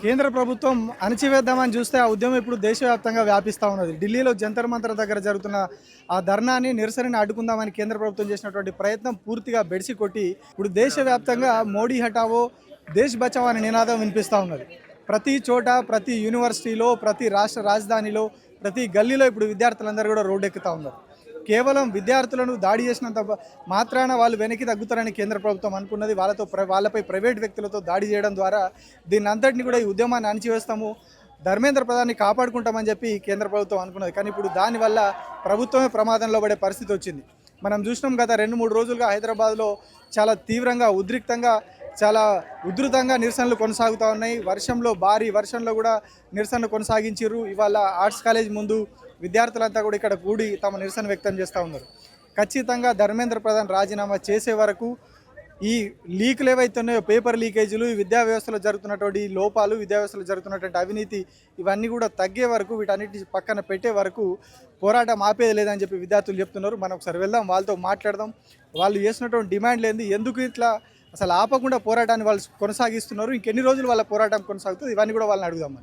కేంద్ర ప్రభుత్వం అణచివేద్దామని చూస్తే ఆ ఉద్యమం ఇప్పుడు దేశవ్యాప్తంగా వ్యాపిస్తూ ఉన్నది. ఢిల్లీలో జంతర్ మంతర్ దగ్గర జరుగుతున్న ఆ ధర్నాని నిరసనని అడ్డుకుందామని కేంద్ర ప్రభుత్వం చేసినటువంటి ప్రయత్నం పూర్తిగా బెడిసి కొట్టి ఇప్పుడు దేశవ్యాప్తంగా మోడీ హటావో దేశ్ బచావో అనే నినాదం వినిపిస్తూ ఉన్నది. ప్రతి చోట, ప్రతి యూనివర్సిటీలో, ప్రతి రాష్ట్ర రాజధానిలో, ప్రతి గల్లీలో ఇప్పుడు విద్యార్థులందరూ కూడా రోడ్డెక్కుతూ ఉన్నారు. కేవలం విద్యార్థులను దాడి చేసినంత మాత్రాన వాళ్ళు వెనక్కి తగ్గుతారని కేంద్ర ప్రభుత్వం అనుకున్నది. వాళ్ళపై ప్రైవేట్ వ్యక్తులతో దాడి చేయడం ద్వారా దీన్ని అంతటిని కూడా ఈ ఉద్యమాన్ని అణిచివేస్తాము, ధర్మేంద్ర ప్రధాన్ని కాపాడుకుంటామని చెప్పి కేంద్ర ప్రభుత్వం అనుకున్నది. కానీ ఇప్పుడు దానివల్ల ప్రభుత్వమే ప్రమాదంలో పడే పరిస్థితి వచ్చింది. మనం చూసినాం గత 2-3 రోజులుగా హైదరాబాద్లో చాలా తీవ్రంగా, ఉద్రిక్తంగా, చాలా ఉధృతంగా నిరసనలు కొనసాగుతూ ఉన్నాయి. భారీ వర్షంలో కూడా నిరసనలు కొనసాగించారు. ఇవాళ ఆర్ట్స్ కాలేజ్ ముందు విద్యార్థులంతా కూడా ఇక్కడ కూడి తమ నిరసన వ్యక్తం చేస్తూ ఉన్నారు. ఖచ్చితంగా ధర్మేంద్ర ప్రధాన్ రాజీనామా చేసే వరకు ఈ లీకులు ఏవైతే ఉన్నాయో, పేపర్ లీకేజీలు, విద్యా వ్యవస్థలో జరుగుతున్నటువంటి లోపాలు, విద్యా వ్యవస్థలో జరుగుతున్నటువంటి అవినీతి, ఇవన్నీ కూడా తగ్గే వరకు, వీటన్నిటి పక్కన పెట్టే వరకు పోరాటం ఆపేది లేదని చెప్పి విద్యార్థులు చెప్తున్నారు. మనం ఒకసారి వెళ్దాం, వాళ్ళతో మాట్లాడదాం. వాళ్ళు చేసినటువంటి డిమాండ్లు ఏంది, ఎందుకు ఇట్లా అసలు ఆపకుండా పోరాటాన్ని వాళ్ళు కొనసాగిస్తున్నారు, ఇంకెన్ని రోజులు వాళ్ళ పోరాటం కొనసాగుతుంది, ఇవన్నీ కూడా వాళ్ళని అడుగుదాం.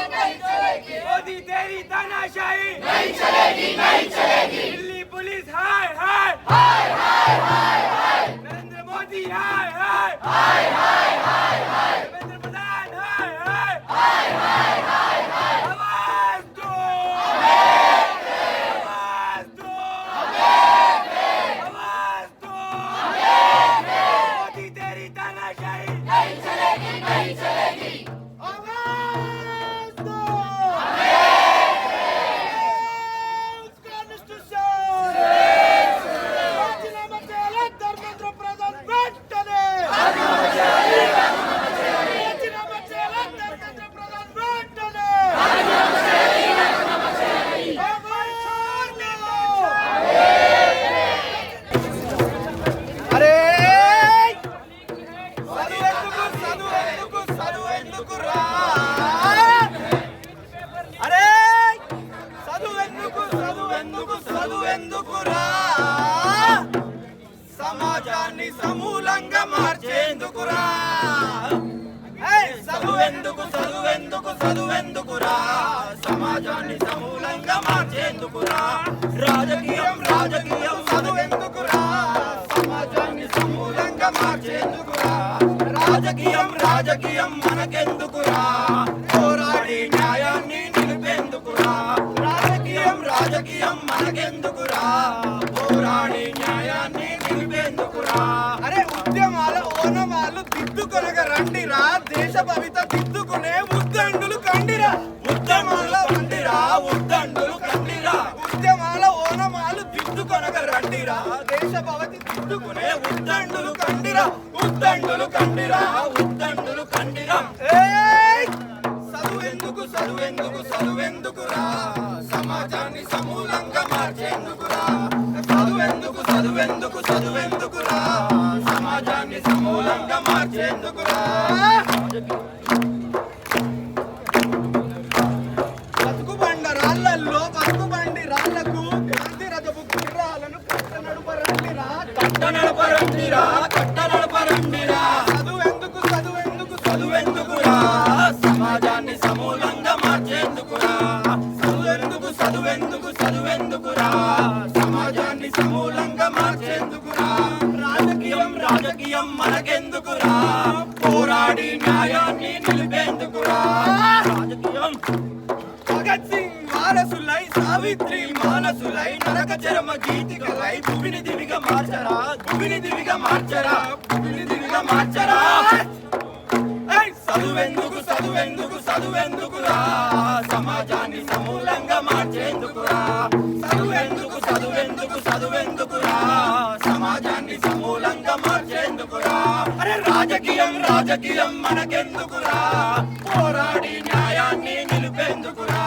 मोदी तेरी तानाशाही नहीं चलेगी, नहीं चलेगी। दिल्ली पुलिस हाय हाय हाय हाय हाय हाय। नरेंद्र मोदी हाय हाय हाय हाय हाय हाय। देवेंद्र प्रधान हाय हाय हाय हाय हाय हाय। आवाज दो, आवाज दो, आवाज दो। मोदी तेरी तानाशाही नहीं चलेगी, नहीं चलेगी। సమాజాన్ని సమూలంగా మార్చేందుకురా చదువెందుకు చదువెందుకు చదువెందుకురా సమాజాన్ని సమూలంగా మార్చేందుకురా రాజకీయం రాజకీయం చదువెందుకురా సమాజాన్ని సమూలంగా మార్చేందుకురా రాజకీయం రాజకీయం మనకెందుకురా పోరాడి న్యాయాన్ని నిలిపేందుకురా రాజకీయం రాజకీయం మనకెందుకురా పోరాడి న్యాయాన్ని నిలిపేందుకురా అరే ఉద్యమాల ఓనమాలు దిద్దుకొనగ రండిరా దేశ భవిత దిద్దుకునే ఉద్దండులు కండిరా ఉద్యమాల వండిరా ఉద్దండులు కండిరా ఉద్యమాల ఓనమాలు దిద్దుకొనగ రండిరా దేశ భవతి దిద్దుకునే ఉద్దండులు కండిరా ఉద్దండులు కండిరా ఉద్దండులు కండిరా చదువెందుకు చదువెందుకు చదువెందుకురా సమాజాన్ని సమూలంగా మార్చేందుకురా చదువెందుకు చదువెందుకు చదువెందుకురా సమాజాన్ని సమూలంగా మార్చేందుకురా బతుకు బండ రాళ్లల్లో బతుకు బండి రాళ్లకు గాంధీ రథపు గుర్రాలను కట్టనడపరండిరా కట్టనడపరండిరా కట్టనడపరండిరా చదువెందుకు చదువెందుకు చదువెందుకురా సమాజాన్ని సమూలంగా మార్చేందుకురా చదువెందుకు చదువెందుకు చదువెందుకురా సమాజాన్ని సమూలంగా మార్చేందుకురా రాజకీయం రాజకీయం మనకెందుకురా పోరాడి న్యాయాన్ని నిలిపేందుకురా రాజకీయం భగత్ సింగ్ వారసులై సావిత్రి మానసులై నరక చరమ గీతికలై భూమిని దివిగా మార్చరా భూమిని దివిగా మార్చరా భూమిని దివిగా మార్చరా చదువెందుకు చదువెందుకు చదువెందుకురా సమాజాన్ని సమూలంగా మార్చేందుకురా చదువెందుకు చదువెందుకు చదువెందుకురా సమాజాన్ని సమూలంగా మార్చేందుకురా అరే రాజకీయం రాజకీయం మనకెందుకురా పోరాడి న్యాయాన్ని నిలిపేందుకురా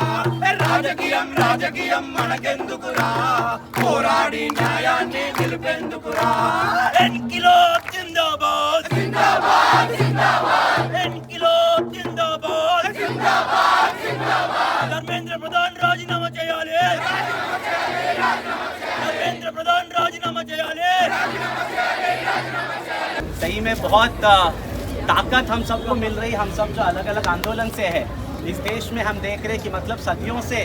రాజకీయం రాజకీయం మనకెందుకురా పోరాడి న్యాయాన్ని నిలిపేందుకురా ఇన్కిలాబ్ జిందాబాద్ జిందాబాద్ జిందాబాద్ ఇన్కిలాబ్ జిందాబాద్ జిందాబాద్ జిందాబాద్ ధర్మేంద్ర ప్రధాన్ రాజీనామా చేయాలి ధర్మేంద్ర ప్రధాన్ రాజీనామా చేయాలి सही में बहुत ताकत हम सबको मिल रही, हम सब जो अलग अलग आंदोलन से है इस देश में हम देख रहे कि मतलब सदियों से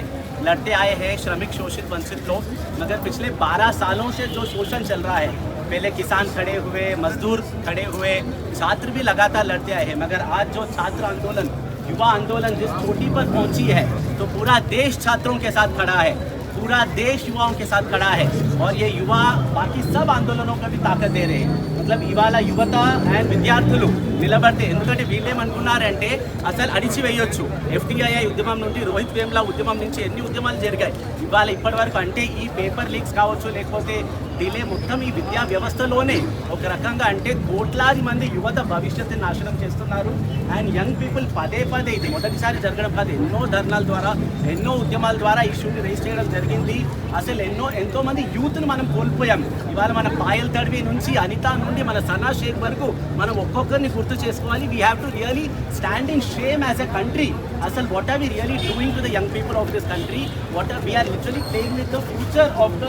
लड़ते आए हैं श्रमिक शोषित वंचित लोग, मगर पिछले 12 सालों से जो शोषण चल रहा है, पहले किसान खड़े हुए, मजदूर खड़े हुए, छात्र भी लगातार लड़ते आए हैं, मगर आज जो छात्र आंदोलन युवा आंदोलन जिस चोटी पर पहुंची है तो पूरा देश छात्रों के साथ खड़ा है, पूरा देश युवाओं के साथ खड़ा है और ये युवा बाकी सब आंदोलनों का भी ताकत दे रहे हैं. मतलब ఇవాళ యువత అండ్ విద్యార్థులు నిలబడితే. ఎందుకంటే వీళ్ళేమనుకున్నారంటే అసలు అడిచివేయొచ్చు. FTII ఉద్యమం నుండి, రోహిత్ వేమ్లా ఉద్యమం నుంచి ఎన్ని ఉద్యమాలు జరిగాయి ఇవాళ ఇప్పటి వరకు. అంటే ఈ పేపర్ లీక్స్ కావచ్చు, లేకపోతే డిలే మొత్తం ఈ విద్యా వ్యవస్థలోనే ఒక రకంగా అంటే కోట్లాది మంది యువత భవిష్యత్తుని నాశనం చేస్తున్నారు. అండ్ యంగ్ పీపుల్ పదే పదే, ఇది మొదటిసారి జరగడం కాదు, ఎన్నో ధర్నాల ద్వారా, ఎన్నో ఉద్యమాల ద్వారా ఇష్యూని రైజ్ చేయడం జరిగింది. అసలు ఎంతో మంది యూత్ని మనం కోల్పోయాం. ఇవాళ మన పాయల్ తడ్వి నుంచి, అనిత నుండి, మన సనా షేక్ వరకు మనం ఒక్కొక్కరిని గుర్తు చేసుకోవాలి. We have to really stand in shame as a country. అసలు what are we really doing to the young people of this country? What are we are literally playing with the future of the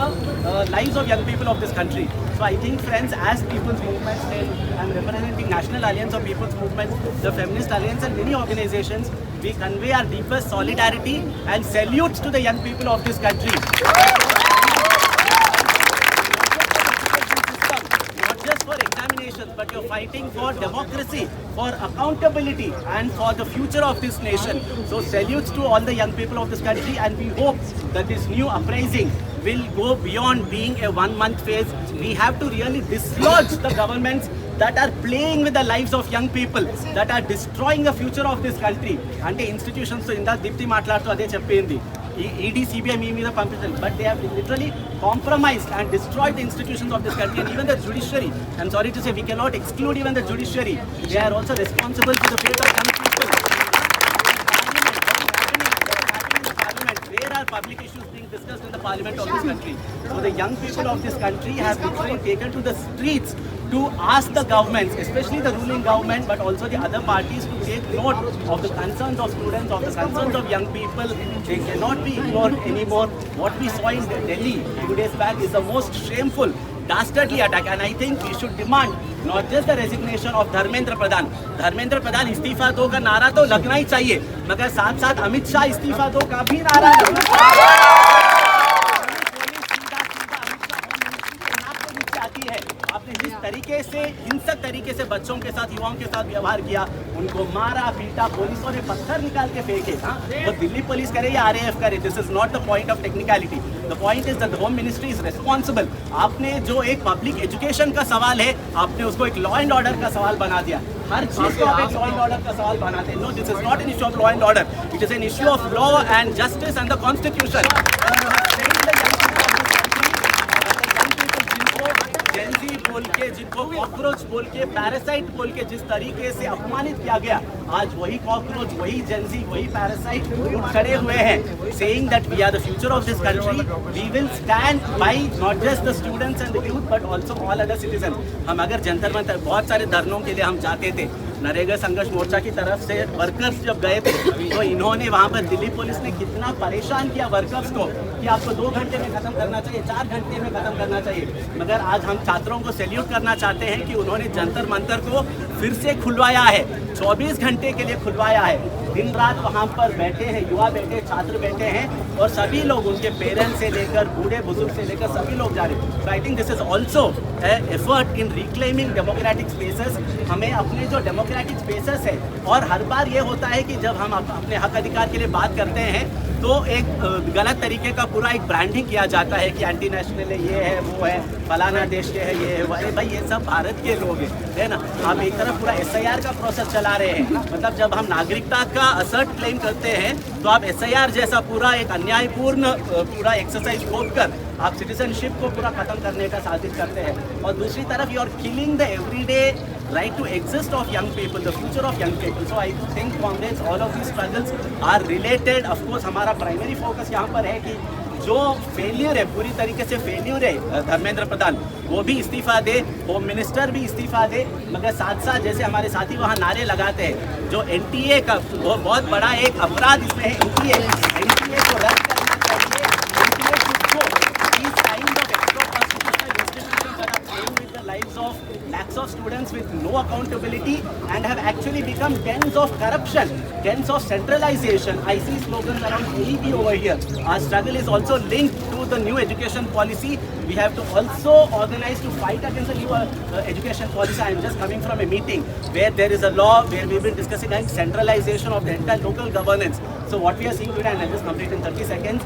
lives of young people of this country. So I think, friends, as People's Movement, I'm representing National Alliance of People's Movement, the Feminist Alliance and many organizations, we convey our deepest solidarity and salutes to the young people of this country. Not just for examinations, but you're fighting for democracy, for accountability and for the future of this nation. So salutes to all the young people of this country, and we hope that this new uprising will go beyond being a one-month phase. We have to really dislodge the governments that are playing with the lives of young people, that are destroying the future of this country. Ante institutions to inda Dipti మాట్లాడుతూ అదే చెప్పింది. ED CBI మీ మీద పంపించారు, but they have literally compromised and destroyed the institutions of this country, and even the judiciary. I'm sorry to say, we cannot exclude even the judiciary. They are also responsible for the fate of young people. Where are public issues being discussed in the parliament of this country? So the young people of this country have literally taken to the streets to ask the governments, especially the ruling government, but also the other parties, to take note of the concerns of students, of the concerns of young people. They cannot be ignored anymore. What we saw in Delhi 2 days back is the most shameful, dastardly attack, and I think we should demand not just the resignation of Dharmendra Pradhan इस्तीफा दो का नारा तो लगना ही चाहिए, मगर साथ साथ अमित शाह इस्तीफा दो का भी नारा लगना आती है। आपने जिस तरीके से, हिंसक तरीके से बच्चों के साथ, युवाओं के साथ व्यवहार किया, उनको मारा पीटा, पुलिसों ने पत्थर निकाल के फेंके। वो दिल्ली पुलिस करे या RAF करे, this is not the point of technicality. The point is that the home ministry is responsible. आपने जो एक पब्लिक एजुकेशन का सवाल है, आपने उसको एक लॉ एंड ऑर्डर का सवाल बना दिया। हर चीज को आप एक लॉ एंड ऑर्डर का सवाल बनाते हैं। No, this is not an issue of law and order, it is an issue of law and justice and the constitution. बोल के, जिनको कॉकरोच बोल के, पैरासाइट बोल के जिस तरीके से अपमानित किया गया, आज वही कॉकरोच, वही जेंजी, वही पैरासाइट खड़े हुए हैं, saying that we are the future of this country. We will stand by not just the students and the youth, but also all other citizens. हम अगर जंतर मंतर, बहुत सारे धरनों के लिए हम जाते थे, नरेगा संघर्ष मोर्चा की तरफ से वर्कर्स जब गए थे, तो इन्होंने वहाँ पर दिल्ली पुलिस ने कितना परेशान किया वर्कर्स को कि आपको 2 घंटे में खत्म करना चाहिए, 4 घंटे में खत्म करना चाहिए। मगर आज हम छात्रों को सैल्यूट करना चाहते हैं कि उन्होंने जंतर मंतर को फिर से खुलवाया है, 24 घंटे के लिए खुलवाया है। दिन रात वहाँ पर बैठे हैं, युवा बैठे, छात्र बैठे हैं, और सभी लोग, उनके पेरेंट्स से लेकर बूढ़े बुजुर्ग से लेकर सभी लोग जा रहे हैं। So I think this is also effort in reclaiming democratic spaces. हमें अपने जो डेमोक्रेटिक स्पेसेस है, और हर बार ये होता है कि जब हम अपने हक अधिकार के लिए बात करते हैं, तो एक गलत तरीके का पूरा एक ब्रांडिंग किया जाता है कि एंटी नेशनल है, ये है, वो है, फलाना देश के है, ये है, वो है। भाई ये सब भारत के लोग हैं, है ना। आप एक तरफ पूरा SIR का प्रोसेस चला रहे हैं, मतलब जब हम नागरिकता का असर्ट क्लेम करते हैं, तो आप SIR जैसा पूरा एक अन्यायपूर्ण पूरा एक्सरसाइज खोद कर आप सिटीजनशिप को पूरा खत्म करने का साजिश करते हैं। और दूसरी तरफ you are killing the everyday right to exist of young people, the future of young people. So I think Congress, all of these struggles are related. Of course हमारा प्राइमरी फोकस यहाँ पर है कि जो फेल्यूर है, पूरी तरीके से फेल्यूर है धर्मेंद्र प्रधान, वो भी इस्तीफा दे, होम मिनिस्टर भी इस्तीफा दे। मगर साथ साथ जैसे हमारे साथी वहाँ नारे लगाते हैं, जो NTA का वो बहुत बड़ा एक अपराध इसमें है, NTA को रद्द करना चाहिए। NTA should go. These kind of extra-constitutional institutions that are playing with the lives of lakhs of students with no accountability and have actually become dens of corruption, dens of centralization. I see slogans around AEB over here. Our struggle is also linked to the new education policy. We have to also organize to fight against the new education policy. I am just coming from a meeting where there is a law where we've been discussing centralization of the entire local governance. So what we are seeing today, and I'll just complete in 30 seconds,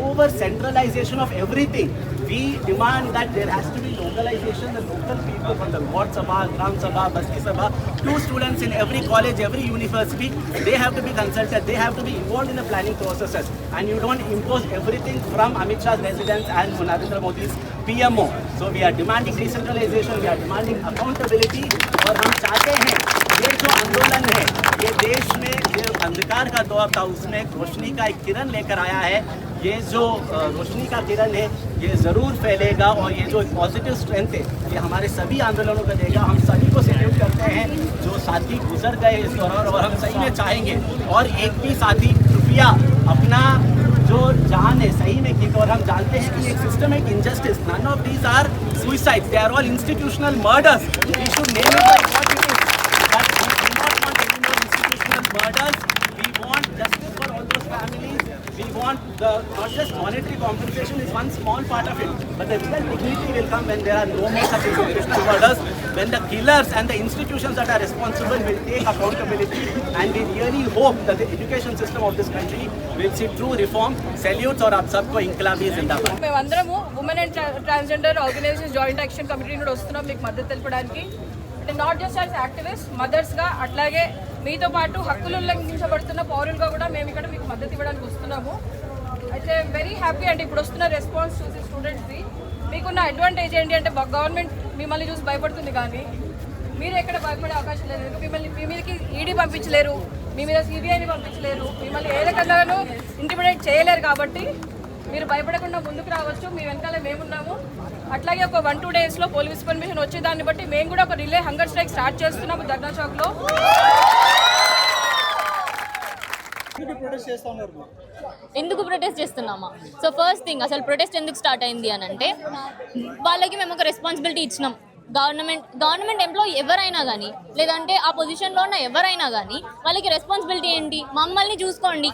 over centralization of everything, we demand that there has to be localization. The local people from the Ward Sabha, Gram Sabha, Basti Sabha, 2 students in every college, every university, they have to be consulted. They have to be involved in the planning processes. And you don't impose everything from Amit Shah's residence and Narendra Modi's PMO. So we are demanding decentralization. We are demanding accountability. और हम चाहते हैं ये जो आंदोलन है ये देश में जो अंधकार का दौर था उसमें एक रोशनी का एक किरण लेकर आया है. ये जो रोशनी का किरण है ये ज़रूर फैलेगा और ये जो पॉजिटिव स्ट्रेंथ है ये हमारे सभी आंदोलनों को देगा. हम सभी को सैल्यूट करते हैं जो साथी गुजर गए इस दौरान और हम सही में चाहेंगे और एक भी साथी कृपया अपना जो जान है सही में की. और हम जानते हैं कि एक systemic injustice, none of these are suicide, they are all institutional murders. We should name it by what it is. But we do not want any more institutional murders. We want justice for all those families. We want the not just monetary compensation is one small part of it, but the real dignity will come when there are no more such institutional murders, when the killers and the institutions that are responsible will take accountability, and we really hope that the education system of this country will see true reform. Salutes और आप सबको इंकलाबी जिंदाबाद. మేమందరము women and transgender organisation joint action committee నుండి వస్తున్నాం మీకు మద్దతు తెలపడానికి. అంటే నాట్ జస్ట్ యాజ్ యాక్టివిస్ట్ మదర్స్గా అట్లాగే మీతో పాటు హక్కులు ఉల్లంఘించబడుతున్న పౌరులుగా కూడా మేము ఇక్కడ మీకు మద్దతు ఇవ్వడానికి వస్తున్నాము. అయితే వెరీ హ్యాపీ అండి ఇప్పుడు వస్తున్న రెస్పాన్స్ చూసి స్టూడెంట్స్ది. మీకున్న అడ్వాంటేజ్ ఏంటి అంటే గవర్నమెంట్ మిమ్మల్ని చూసి భయపడుతుంది కానీ మీరు ఎక్కడ భయపడే అవకాశం లేదు. మిమ్మల్ని మీ మీదకి ఈడీ పంపించలేరు, మీ మీద సిబిఐని పంపించలేరు, మిమ్మల్ని ఏ రకంగానూ ఇంటిమిడేట్ చేయలేరు. కాబట్టి మీరు భయపడకుండా ముందుకు రావచ్చు, మీ వెనకాల మేమున్నాము. అట్లాగే ఒక 1-2 డేస్లో పోలీస్ పర్మిషన్ వచ్చే దాన్ని బట్టి మేము కూడా ఒక రిలే హంగర్ స్ట్రైక్ స్టార్ట్ చేస్తున్నాము ధర్నా చౌక్లో. ఎందుకు ప్రొటెస్ట్ చేస్తున్నామా? సో ఫస్ట్ థింగ్ అసలు ప్రొటెస్ట్ ఎందుకు స్టార్ట్ అయింది అని అంటే వాళ్ళకి మేము ఒక రెస్పాన్సిబిలిటీ ఇచ్చినాం. గవర్నమెంట్ ఎంప్లాయీ ఎవరైనా కానీ లేదంటే ఆ పొజిషన్లో ఉన్న ఎవరైనా కానీ వాళ్ళకి రెస్పాన్సిబిలిటీ ఏంటి? మమ్మల్ని చూసుకోండి,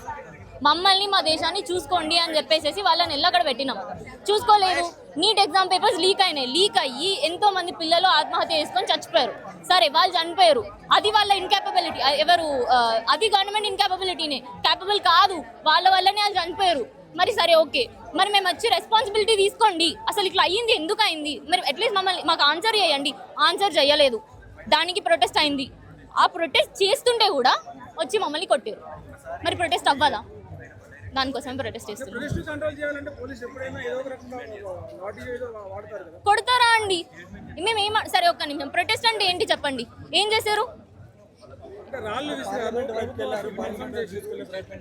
మమ్మల్ని మా దేశాన్ని చూసుకోండి అని చెప్పేసి వాళ్ళని అక్కడ పెట్టినాం. చూసుకోలేదు. నీట్ ఎగ్జామ్ పేపర్స్ లీక్ అయినాయి. లీక్ అయ్యి ఎంతో మంది పిల్లలు ఆత్మహత్య చేసుకొని చచ్చిపోయారు. సరే వాళ్ళు చనిపోయారు, అది వాళ్ళ ఇన్కాపబిలిటీ. ఎవరు అది గవర్నమెంట్ ఇన్కాపబిలిటీనే, క్యాపబుల్ కాదు, వాళ్ళ వల్లనే వాళ్ళు చనిపోయారు. మరి సరే ఓకే, మరి మేము వచ్చి రెస్పాన్సిబిలిటీ తీసుకోండి. అసలు ఇట్లా అయ్యింది, ఎందుకు అయింది, మరి అట్లీస్ట్ మమ్మల్ని మాకు ఆన్సర్ చేయండి. ఆన్సర్ చేయలేదు, దానికి ప్రొటెస్ట్ అయింది. ఆ ప్రొటెస్ట్ చేస్తుంటే కూడా వచ్చి మమ్మల్ని కొట్టారు. మరి ప్రొటెస్ట్ అవ్వదా? దానికోసం ప్రొటెస్ట్ చేస్తున్నాం. కొడతారా అండి? మేము సరే ఒక్క నిమిషం, ప్రొటెస్ట్ అంటే ఏంటి చెప్పండి, ఏం చేశారు?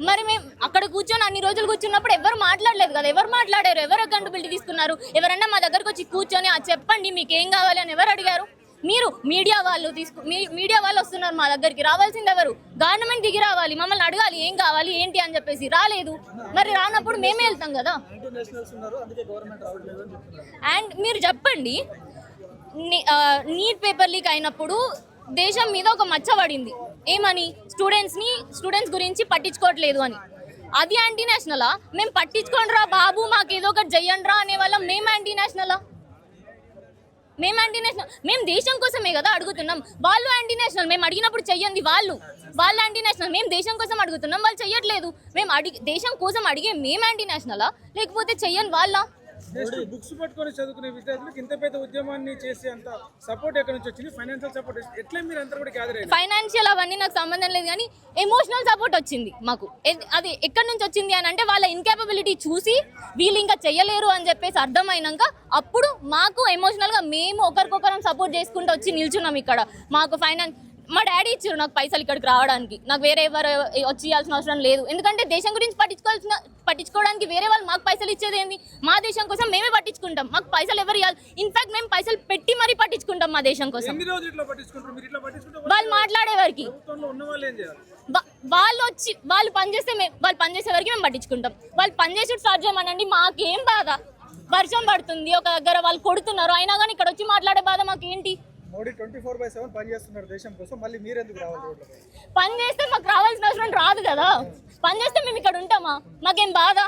మరి మేము అక్కడ కూర్చొని అన్ని రోజులు కూర్చున్నప్పుడు ఎవరు మాట్లాడలేదు కదా, ఎవరు మాట్లాడారు, ఎవరు అకౌంటబిలిటీ తీసుకున్నారు? ఎవరన్నా మా దగ్గరకు వచ్చి కూర్చొని చెప్పండి మీకు ఏం కావాలి అని ఎవరు అడిగారు? మీరు మీడియా వాళ్ళు వస్తున్నారు మా దగ్గరికి. రావాల్సింది ఎవరు? గవర్నమెంట్ దిగి రావాలి, మమ్మల్ని అడగాలి ఏం కావాలి ఏంటి అని చెప్పేసి. రాలేదు, మరి రానప్పుడు మేమే వెళ్తాం కదా. అండ్ మీరు చెప్పండి, నీట్ పేపర్ లీక్ అయినప్పుడు దేశం మీద ఒక మచ్చ పడింది. ఏమని? స్టూడెంట్స్ గురించి పట్టించుకోవట్లేదు అని. అది యాంటీ నేషనలా? మేము పట్టించుకోండి రా బాబు, మాకు ఏదో ఒకటి చెయ్యండి రా అనే వాళ్ళం మేము యాంటీ నేషనలా? మేము యాంటీ నేషనల్, మేము దేశం కోసమే కదా అడుగుతున్నాం. వాళ్ళు యాంటీ నేషనల్, మేము అడిగినప్పుడు చెయ్యండి. వాళ్ళు యాంటీ నేషనల్, మేము దేశం కోసం అడుగుతున్నాం, వాళ్ళు చెయ్యట్లేదు. మేము దేశం కోసం అడిగే మేము యాంటీ నేషనలా, లేకపోతే చెయ్యని వాళ్ళ? బుక్స్ పట్టుకొని చదువుకునే విద్యార్థులకు ఇంత పెద్ద ఉద్యమాన్ని చేసే అంత సపోర్ట్ ఎక్కడి నుంచి వచ్చింది? ఫైనాన్షియల్ సపోర్ట్ ఎట్లా మీరు అంతా కూడా గ్యాదర్ అయ్యారు? ఫైనాన్షియల్ అవన్నీ నాకు సంబంధం లేదు, కానీ ఎమోషనల్ సపోర్ట్ వచ్చింది మాకు. అది ఎక్కడి నుంచి వచ్చింది అని అంటే వాళ్ళ ఇన్కాపబిలిటీ చూసి వీళ్ళు ఇంకా చెయ్యలేరు అని చెప్పేసి అర్థమైనాక అప్పుడు మాకు ఎమోషనల్గా మేము ఒకరికొకరం సపోర్ట్ చేసుకుంటూ వచ్చి నిల్చున్నాం ఇక్కడ. మాకు మా డాడీ ఇచ్చారు నాకు పైసలు ఇక్కడికి రావడానికి. నాకు వేరే ఎవరు వచ్చి ఇవ్వాల్సిన అవసరం లేదు, ఎందుకంటే దేశం గురించి పట్టించుకోవడానికి వేరే వాళ్ళు మాకు పైసలు ఇచ్చేది ఏంది? మా దేశం కోసం మేమే పట్టించుకుంటాం, మాకు పైసలు ఎవరు ఇవ్వాలి? ఇన్ఫాక్ట్ మేము పైసలు పెట్టి మరీ పట్టించుకుంటాం మా దేశం కోసం. వాళ్ళు మాట్లాడేవారికి వాళ్ళు పనిచేసే వరకు మేము పట్టించుకుంటాం. వాళ్ళు పనిచేసి స్టార్ట్ చేయమనండి, మాకేం బాధ? వర్షం పడుతుంది ఒక దగ్గర, వాళ్ళు కొడుతున్నారు, అయినా కానీ ఇక్కడ వచ్చి మాట్లాడే బాధ మాకేంటి? మోడీ 24/7 పని చేస్తున్నారు దేశం కోసం, మళ్ళీ మీరు ఎందుకు రావాలి? పని చేస్తే మాకు రావాల్సిన అవసరం రాదు కదా. పని చేస్తే మేము ఇక్కడ ఉంటామా? మాకేం బాధ?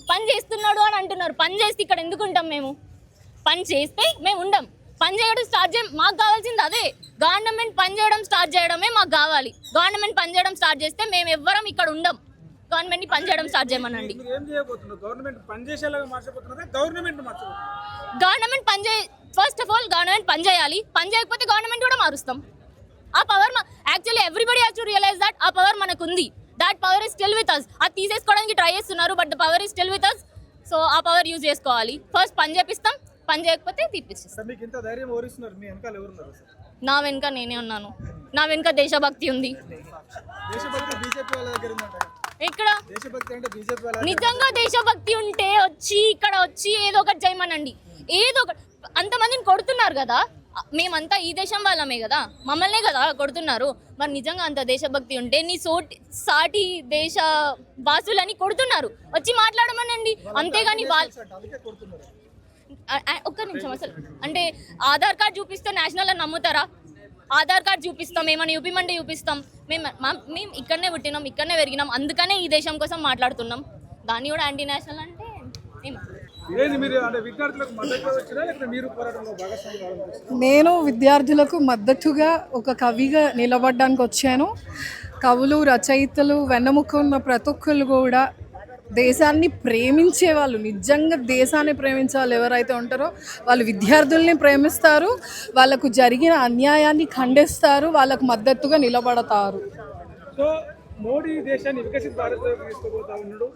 పని చేస్తున్నాడు అని అంటున్నారు, పని చేస్తే ఇక్కడ ఎందుకు ఉంటాం? మేము పని చేస్తే మేము ఉండం, పని చేయడం స్టార్ట్ చేయం. మాకు కావాల్సింది అదే, గవర్నమెంట్ పని చేయడం స్టార్ట్ చేయడమే మాకు కావాలి. గవర్నమెంట్ పని చేయడం స్టార్ట్ చేస్తే మేము ఎవ్వరం ఇక్కడ ఉండం. గవర్నమెంట్ని పనిచేయడం స్టార్ట్ చేయమనండి. మీరు ఏం చేయబోతున్నారు? గవర్నమెంట్ పనిచేసేలాగా మార్చబోతున్నారా, గవర్నమెంట్ మార్చబోతున్నారు? Government first of all government పని చేయాలి. పని చేయకపోతే గవర్నమెంట్ కూడా మారుస్తాం. ఆ power actually everybody has to realise that ఆ పవర్ మనకు ఉంది. That power is still with us. అది తీసేసుకోవడానికి ట్రై చేస్తున్నారు, but the power is still with us. So ఆ పవర్ యూజ్ చేసుకోవాలి. ఫస్ట్ పని చేపిస్తాం, పని చేయకపోతే తీపిస్తాం. మీకు ఇంత ధైర్యం ఓరిస్తున్నారు, మీ వెనకాల ఎవరున్నారు సార్? నా వెనుక నేనే ఉన్నాను. నా వెనుక దేశభక్తి ఉంది. దేశభక్తి బీజేపీ వాళ్ళ దగ్గర ఉందంట. ఇక్కడ దేశభక్తి అంటే బీజేపీ వాళ్ళ నిజంగా దేశభక్తి ఉంటే ఇక్కడ వచ్చి ఏదో ఒకటి చేయమనండి. ఏదో ఒకటి. అంతమందిని కొడుతున్నారు కదా, మేమంతా ఈ దేశం వాళ్ళమే కదా, మమ్మల్నే కదా కొడుతున్నారు. మరి నిజంగా అంత దేశభక్తి ఉంటే నీ సాటి దేశ వాసులని కొడుతున్నారు, వచ్చి మాట్లాడమనండి. అంతేగాని ఒక్క నిమిషం, అసలు అంటే ఆధార్ కార్డ్ చూపిస్తే నేషనల్ అని నమ్ముతారా? ఆధార్ కార్డ్ చూపిస్తాం, ఏమైనా చూపిమంటే చూపిస్తాం. మేము ఇక్కడనే పుట్టినాం, ఇక్కడనే పెరిగినాం, అందుకనే ఈ దేశం కోసం మాట్లాడుతున్నాం. దాన్ని కూడా యాంటీ నేషనల్ అంటే నేను విద్యార్థులకు మద్దతుగా ఒక కవిగా నిలబడడానికి వచ్చాను. కవులు, రచయితలు, వెన్నెముక ఉన్న ప్రతి ఒక్కరు కూడా దేశాన్ని ప్రేమించే వాళ్ళు, నిజంగా దేశాన్ని ప్రేమించే వాళ్ళు ఎవరైతే ఉంటారో వాళ్ళు విద్యార్థుల్ని ప్రేమిస్తారు, వాళ్ళకు జరిగిన అన్యాయాన్ని ఖండిస్తారు, వాళ్ళకు మద్దతుగా నిలబడతారు. సో మోడీ దేశాన్ని వికసిత భారత్లోకి తీసుకుపోతా ఉన్నాడు.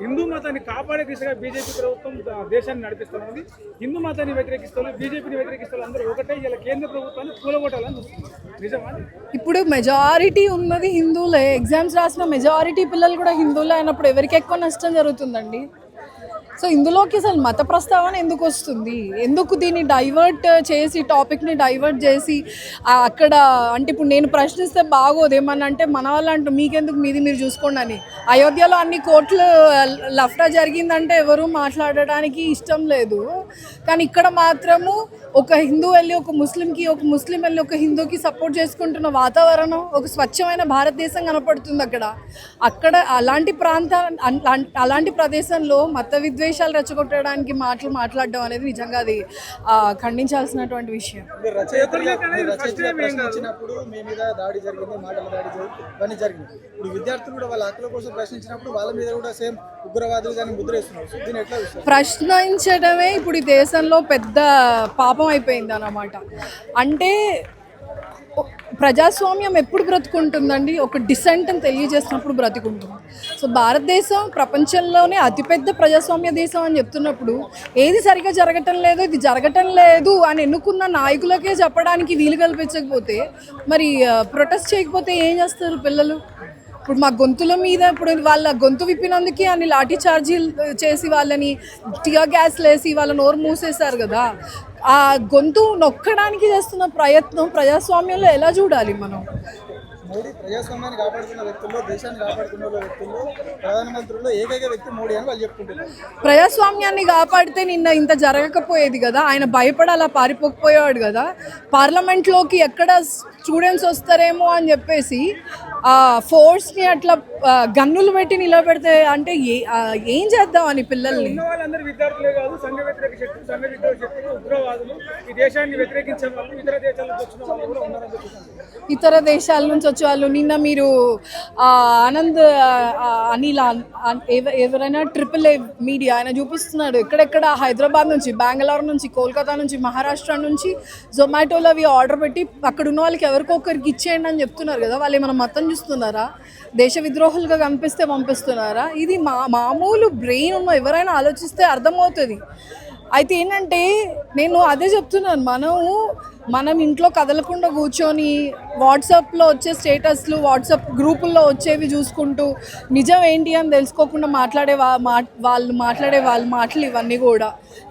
హిందూ మతాన్ని కాపాడే దిశగా బీజేపీ ప్రభుత్వం దేశాన్ని నడిపిస్తున్నది. హిందూ మతాన్ని వ్యతిరేకిస్తున్నారు, బీజేపీని వ్యతిరేకిస్తున్నారు. అందరూ ఒకటే ఇలా కేంద్ర ప్రభుత్వాన్ని కూలగొట్టాలని చూస్తున్నారు. నిజమా? ఇప్పుడు మెజారిటీ ఉన్నది హిందువులే. ఎగ్జామ్స్ రాసిన మెజారిటీ పిల్లలు కూడా హిందువులే అయినప్పుడు ఎవరికి ఎక్కువ నష్టం జరుగుతుందండి? సో ఇందులోకి అసలు మత ప్రస్తావన ఎందుకు వస్తుంది? ఎందుకు దీన్ని డైవర్ట్ చేసి, టాపిక్ని డైవర్ట్ చేసి అక్కడ అంటే ఇప్పుడు నేను ప్రశ్నిస్తే బాగోదు. ఏమన్నా అంటే మన వాళ్ళు అంటూ మీకెందుకు, మీది మీరు చూసుకోండి అని. అయోధ్యలో అన్ని కోట్లు లఫ్టా జరిగిందంటే ఎవరు మాట్లాడడానికి ఇష్టం లేదు. కానీ ఇక్కడ మాత్రము ఒక హిందూ వెళ్ళి ఒక ముస్లింకి, ఒక ముస్లిం వెళ్ళి ఒక హిందూకి సపోర్ట్ చేసుకుంటున్న వాతావరణం, ఒక స్వచ్ఛమైన భారతదేశం కనపడుతుంది అక్కడ అలాంటి అలాంటి ప్రదేశంలో మత విద్వేషాలు రెచ్చగొట్టడానికి మాట్లాడడం అనేది నిజంగా అది ఖండించాల్సినటువంటి విషయం. ప్రశ్నించినప్పుడు మీ మీద దాడి జరిగింది, మాటల దాడి ఇవన్నీ జరిగింది. ఇప్పుడు విద్యార్థులు కూడా వాళ్ళ హక్కుల కోసం ప్రశ్నించినప్పుడు వాళ్ళ మీద కూడా సేమ్ ఉగ్రవాదులు కానీ ముద్ర వేస్తున్నారు. దీన్ని ఎట్లా చూస్తారు? ప్రశ్నించడమే ఇప్పుడు ఈ దేశంలో పెద్ద పాపం అయిపోయింది అన్నమాట. అంటే ప్రజాస్వామ్యం ఎప్పుడు బ్రతుకుంటుందండి? ఒక డిసెంట్ అని తెలియజేసినప్పుడు బ్రతుకుంటుంది. సో భారతదేశం ప్రపంచంలోనే అతిపెద్ద ప్రజాస్వామ్య దేశం అని చెప్తున్నప్పుడు ఏది సరిగా జరగటం లేదు, ఇది జరగటం లేదు అని ఎన్నుకున్న నాయకులకే చెప్పడానికి వీలు కల్పించకపోతే మరి ప్రొటెస్ట్ చేయకపోతే ఏం చేస్తారు పిల్లలు? ఇప్పుడు మా గొంతుల మీద ఇప్పుడు వాళ్ళ గొంతు విప్పినందుకే అన్ని లాఠీ చార్జీలు చేసి వాళ్ళని టియర్ గ్యాస్లు వేసి వాళ్ళ నోరు మూసేశారు కదా. ఆ గొంతు నొక్కడానికి చేస్తున్న ప్రయత్నం ప్రజాస్వామ్యంలో ఎలా చూడాలి మనం? మోడీ ప్రజాస్వామ్యాన్ని కాపాడుతున్న వ్యక్తుల్లో, దేశాన్ని కాపాడుతున్న వ్యక్తుల్లో ప్రధానమంత్రుల్లో ఏకైక వ్యక్తి మోడీ అని వాళ్ళు చెప్పుకుంటున్నారు. ప్రజాస్వామ్యాన్ని కాపాడితే నిన్న ఇంత జరగకపోయేది కదా. ఆయన భయపడి అలా పారిపోకపోయాడు కదా. పార్లమెంట్లోకి ఎక్కడ స్టూడెంట్స్ వస్తారేమో అని చెప్పేసి ఫోర్స్ని అట్లా గన్నులు పెట్టి నిలబెడితే అంటే ఏం చేద్దామని పిల్లల్ని? వాళ్ళందరూ విద్యార్థులే కాదు, సంఘ వ్యతిరేక శక్తులు, సంఘ విద్రోహ శక్తులు, ఉగ్రవాదులు, ఈ దేశాన్ని వ్యతిరేకించే వాళ్ళు ఇతర దేశాల నుంచి వచ్చిన వాళ్ళు కూడా ఉన్నారని చెప్తున్నారు. ఇతర దేశాల నుంచి వచ్చే వాళ్ళు నిన్న మీరు ఆనంద్ అనిల్ ఎవరైనా AAA మీడియా ఆయన చూపిస్తున్నాడు ఎక్కడెక్కడ హైదరాబాద్ నుంచి, బెంగళూరు నుంచి, కోల్కతా నుంచి, మహారాష్ట్ర నుంచి జొమాటోలో అవి ఆర్డర్ పెట్టి అక్కడ ఉన్న వాళ్ళకి ఎవరికొకరికి ఇచ్చేయండి అని చెప్తున్నారు కదా. వాళ్ళు ఏమైనా మతం చూస్తున్నారా? దేశ విద్రోహులుగా కనిపిస్తే పంపిస్తున్నారా? ఇది మామూలు బ్రెయిన్ ఉన్న ఎవరైనా ఆలోచిస్తే అర్థమవుతుంది. అయితే ఏంటంటే నేను అదే చెప్తున్నాను, మనం ఇంట్లో కదలకుండా కూర్చొని వాట్సాప్లో వచ్చే స్టేటస్లు, వాట్సాప్ గ్రూపుల్లో వచ్చేవి చూసుకుంటూ నిజం ఏంటి అని తెలుసుకోకుండా వాళ్ళు మాట్లాడే మాటలు ఇవన్నీ కూడా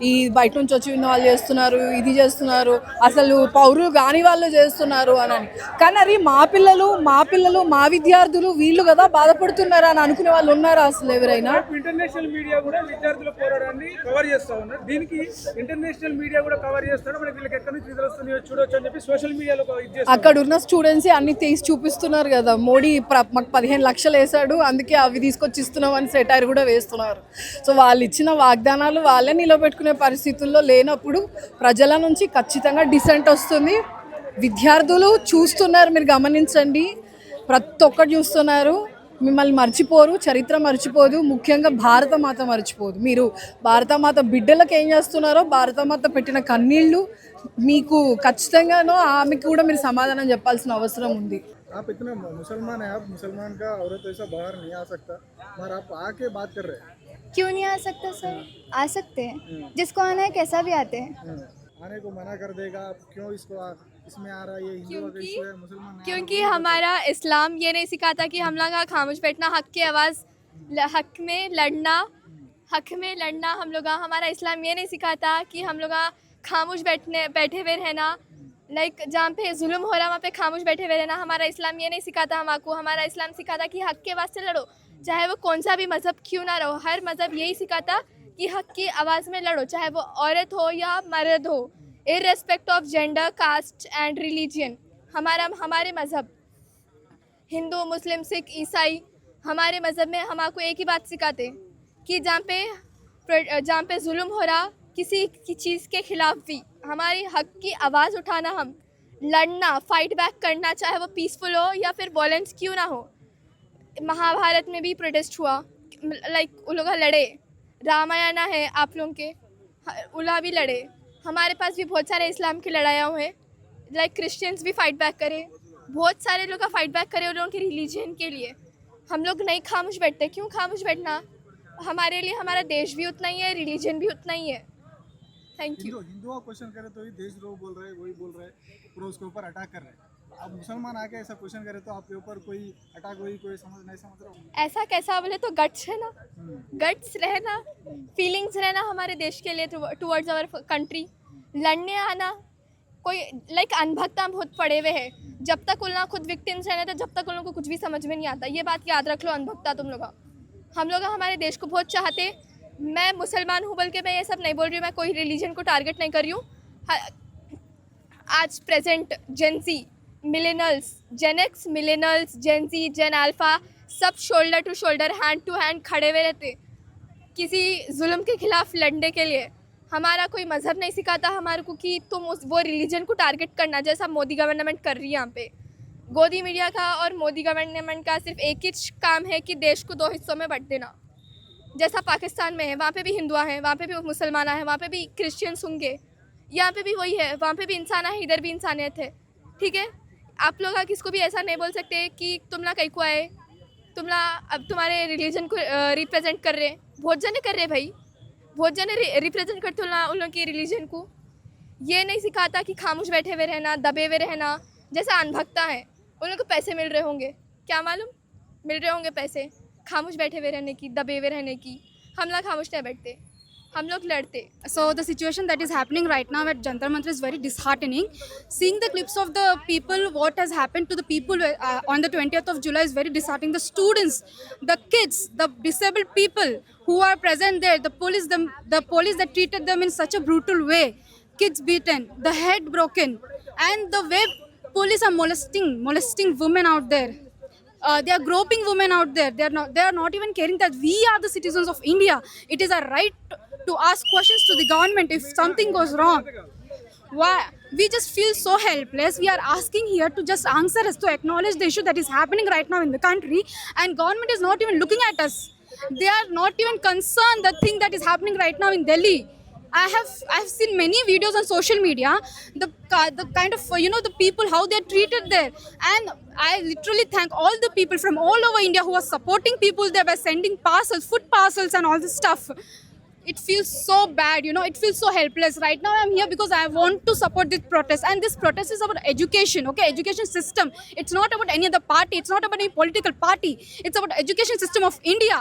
ఈ బయట నుంచి వచ్చి విన్న వాళ్ళు చేస్తున్నారు, ఇది చేస్తున్నారు, అసలు పౌరులు కాని వాళ్ళు చేస్తున్నారు అని. కానీ అది మా పిల్లలు మా విద్యార్థులు వీళ్ళు కదా బాధపడుతున్నారు అని అనుకునే వాళ్ళు ఉన్నారా అసలు ఎవరైనా? ఇంటర్నేషనల్ మీడియా కూడా విద్యార్థుల పోరాటాన్ని కవర్ చేస్తూ ఉన్నారు. దీనికి ఇంటర్నేషనల్ మీడియా కూడా కవర్ చేస్తారు. మనకి వీళ్ళకి ఎక్కడి నుంచి తెలుస్తుంది చూడొచ్చు అని చెప్పి సోషల్ మీడియాలో అక్కడ ఉన్న స్టూడెంట్స్ అన్ని తీసి చూపిస్తున్నారు కదా. మోడీ మాకు 15 లక్షలు వేసాడు అందుకే అవి తీసుకొచ్చి ఇస్తున్నాం అని సెటైర్ కూడా వేస్తున్నారు. సో వాళ్ళు ఇచ్చిన వాగ్దానాలు వాళ్ళే నిలబెట్టుకునే పరిస్థితుల్లో లేనప్పుడు ప్రజల నుంచి ఖచ్చితంగా డిసెంట్ వస్తుంది. విద్యార్థులు చూస్తున్నారు, మీరు గమనించండి, ప్రతి ఒక్కరు చూస్తున్నారు. మిమ్మల్ని మర్చిపోరు, చరిత్ర మర్చిపోదు, ముఖ్యంగా భారతమాత మర్చిపోదు. మీరు భారతమాత బిడ్డలకు ఏం చేస్తున్నారో, భారతమాత పెట్టిన కన్నీళ్ళు మీకు ఖచ్చితంగానో ఆమెకు కూడా మీరు సమాధానం చెప్పాల్సిన అవసరం ఉంది. आप इतने मुसलमान हैं, आप मुसलमान का औरत ऐसा बाहर नहीं आ सकता, मगर आप आके बात कर रहे हैं। क्यों नहीं आ सकता सर? आ सकते हैं, जिसको आना है कैसा भी आते हैं. आने को मना कर देगा, आप क्यों इसमें आ रहा है? ये हिंदुओं का इशू है, मुसलमान नहीं आ क्योंकि हमारा इस्लाम ये नहीं सिखाता कि हम लोग खामोश बैठना, हक की आवाज़, हक में लड़ना हम लोग, हमारा इस्लाम ये नहीं सिखाता कि हम लोग खामोश बैठे हुए रहना. लाइक जहाँ पे जुल्म हो रहा वहाँ पे खामोश बैठे हुए रहना. हमारा इस्लाम ये नहीं सिखाता हमको. हमारा इस्लाम सिखाता कि हक के वास्ते लड़ो, चाहे वो कौन सा भी मज़हब क्यों ना रहो. हर मज़हब यही सिखाता कि हक की आवाज़ में लड़ो, चाहे वो औरत हो या मर्द हो, irrespective of gender, caste and religion. हमारे मज़हब हिंदू, मुस्लिम, सिख, ईसाई, हमारे मज़हब में हमको एक ही बात सिखाते कि जहाँ पे जुल्म हो रहा किसी की चीज़ के खिलाफ भी हमारी हक की आवाज़ उठाना, हम लड़ना, फाइट बैक करना, चाहे वो पीसफुल हो या फिर वॉलेंस क्यों ना हो. महाभारत में भी प्रोटेस्ट हुआ, लाइक उन लोग लड़े. रामायण है आप लोगों के, उल्हा भी लड़े. हमारे पास भी बहुत सारे इस्लाम की लड़ाइयाँ हुए, लाइक क्रिश्चियंस भी फाइट बैक करे, बहुत सारे लोग का फाइट बैक करे उन लोगों के रिलीजन के लिए. हम लोग नहीं खामोश बैठते. क्यों खामोश बैठना? हमारे लिए हमारा देश भी उतना ही है, रिलीजन भी उतना ही है. Thank you. हिंदुओं क्वेश्चन करे तो ही देशद्रोह बोल रहे हैं, वही बोल रहे हैं, पूरा उसके ऊपर अटैक कर रहे हैं. अब मुसलमान आके ऐसा क्वेश्चन करे तो आपके ऊपर कोई अटैक हुई, कोई समझ नहीं समझ रहा हूँ. ऐसा कैसा बोले तो गट्स है ना, गट्स रहना, फीलिंग्स रहना हमारे देश के लिए टुवर्ड्स आवर कंट्री. लड़ने आना, कोई लाइक अनभक्ता बहुत पड़े हुए हैं. जब तक उन लोग खुद विक्टिम्स रहने तो जब तक उन लोगों को कुछ भी समझ में नहीं आता. ये बात याद रख लो, अनभक्ता तुम लोग. हम लोग हमारे देश को बहुत चाहते. मैं मुसलमान हूँ बोल के मैं ये सब नहीं बोल रही हूँ, मैं कोई रिलीजन को टारगेट नहीं कर रही हूँ. आज present Gen Z, millennials, Gen X, millennials, Gen Z, Gen alpha, सब shoulder to shoulder, hand to hand खड़े हुए रहते किसी जुल्म के खिलाफ लड़ने के लिए. हमारा कोई मज़हब नहीं सिखाता हमारे को कि तुम वो रिलीजन को टारगेट करना, जैसा मोदी गवर्नमेंट कर रही है यहाँ पे. गोदी मीडिया का और मोदी गवर्नमेंट का सिर्फ एक ही काम है कि देश को 2 हिस्सों में बांट देना. जैसा पाकिस्तान में है, वहाँ पे भी हिंदुआ हैं, वहाँ पे भी मुसलमान हैं, वहाँ पे भी क्रिश्चियंस होंगे, यहाँ पे भी वही है. वहाँ पे भी इंसान है, इधर भी इंसानियत है. ठीक है, आप लोग किसको भी ऐसा नहीं बोल सकते कि तुम ना कहीं को आए, तुम ना अब तुम्हारे रिलीजन को रिप्रेजेंट कर रहे. बहुत जने कर रहे भाई, बहुत जने रिप्रेजेंट करते उन लोगों की रिलीजन को. ये नहीं सिखाता कि खामोश बैठे हुए रहना, दबे हुए रहना. जैसा अनभक्ता है, उन लोगों को पैसे मिल रहे होंगे, क्या मालूम, मिल रहे होंगे पैसे खामोश बैठे हुए रहने की, दबे हुए रहने की. हम लोग खामोश नहीं बैठते, हम लोग लड़ते. So the situation that is happening right now at Jantar Mantar is very disheartening. Seeing the clips of the people, what has happened to the people on the 20th of July is very disheartening. The students, the kids, the disabled people who are present there, the police that treated them in such a brutal way, kids beaten, the head broken, and the way police are molesting women out there. They are groping women out there. They are not even caring that we are the citizens of India. It is our right to ask questions to the government if something goes wrong. Why? We just feel so helpless. We are asking here to just answer us, to acknowledge the issue that is happening right now in the country, and government is not even looking at us. They are not even concerned the thing that is happening right now in Delhi. I have seen many videos on social media, the kind of the people how they are treated there, and I literally thank all the people from all over India who are supporting people there by sending parcels, food parcels and all this stuff. It feels so bad, it feels so helpless. Right now I'm here because I want to support this protest, and this protest is about education, okay, education system. It's not about any other party, it's not about any political party, it's about education system of India.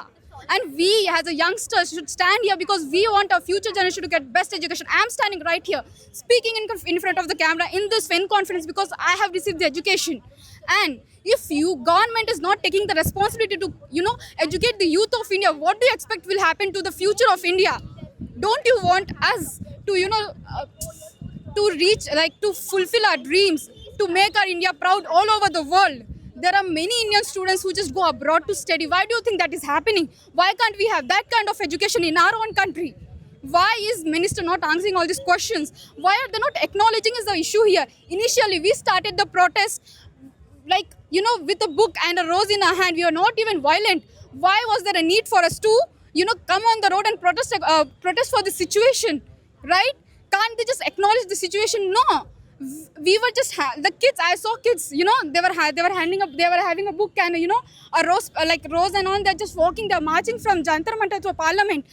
And we as a youngsters should stand here because we want our future generation to get best education. I am standing right here speaking in front of the camera in this FIN conference because I have received the education. And if government is not taking the responsibility to educate the youth of India, what do you expect will happen to the future of India? Don't you want us to to reach, like, to fulfill our dreams, to make our India proud all over the world? There are many Indian students who just go abroad to study. Why do you think that is happening? Why can't we have that kind of education in our own country? Why is minister not answering all these questions? Why are they not acknowledging is the issue here? Initially, we started the protest like you know, with a book and a rose in our hand. We are not even violent. Why was there a need for us to, you know, come on the road and protest for the situation, right? Can't they just acknowledge the situation? No, we were just the kids. I saw kids, you know, they were handing up, they were having a book and, you know, a rose, like rose and all. They're just walking, they're marching from Jantar Mantar to Parliament.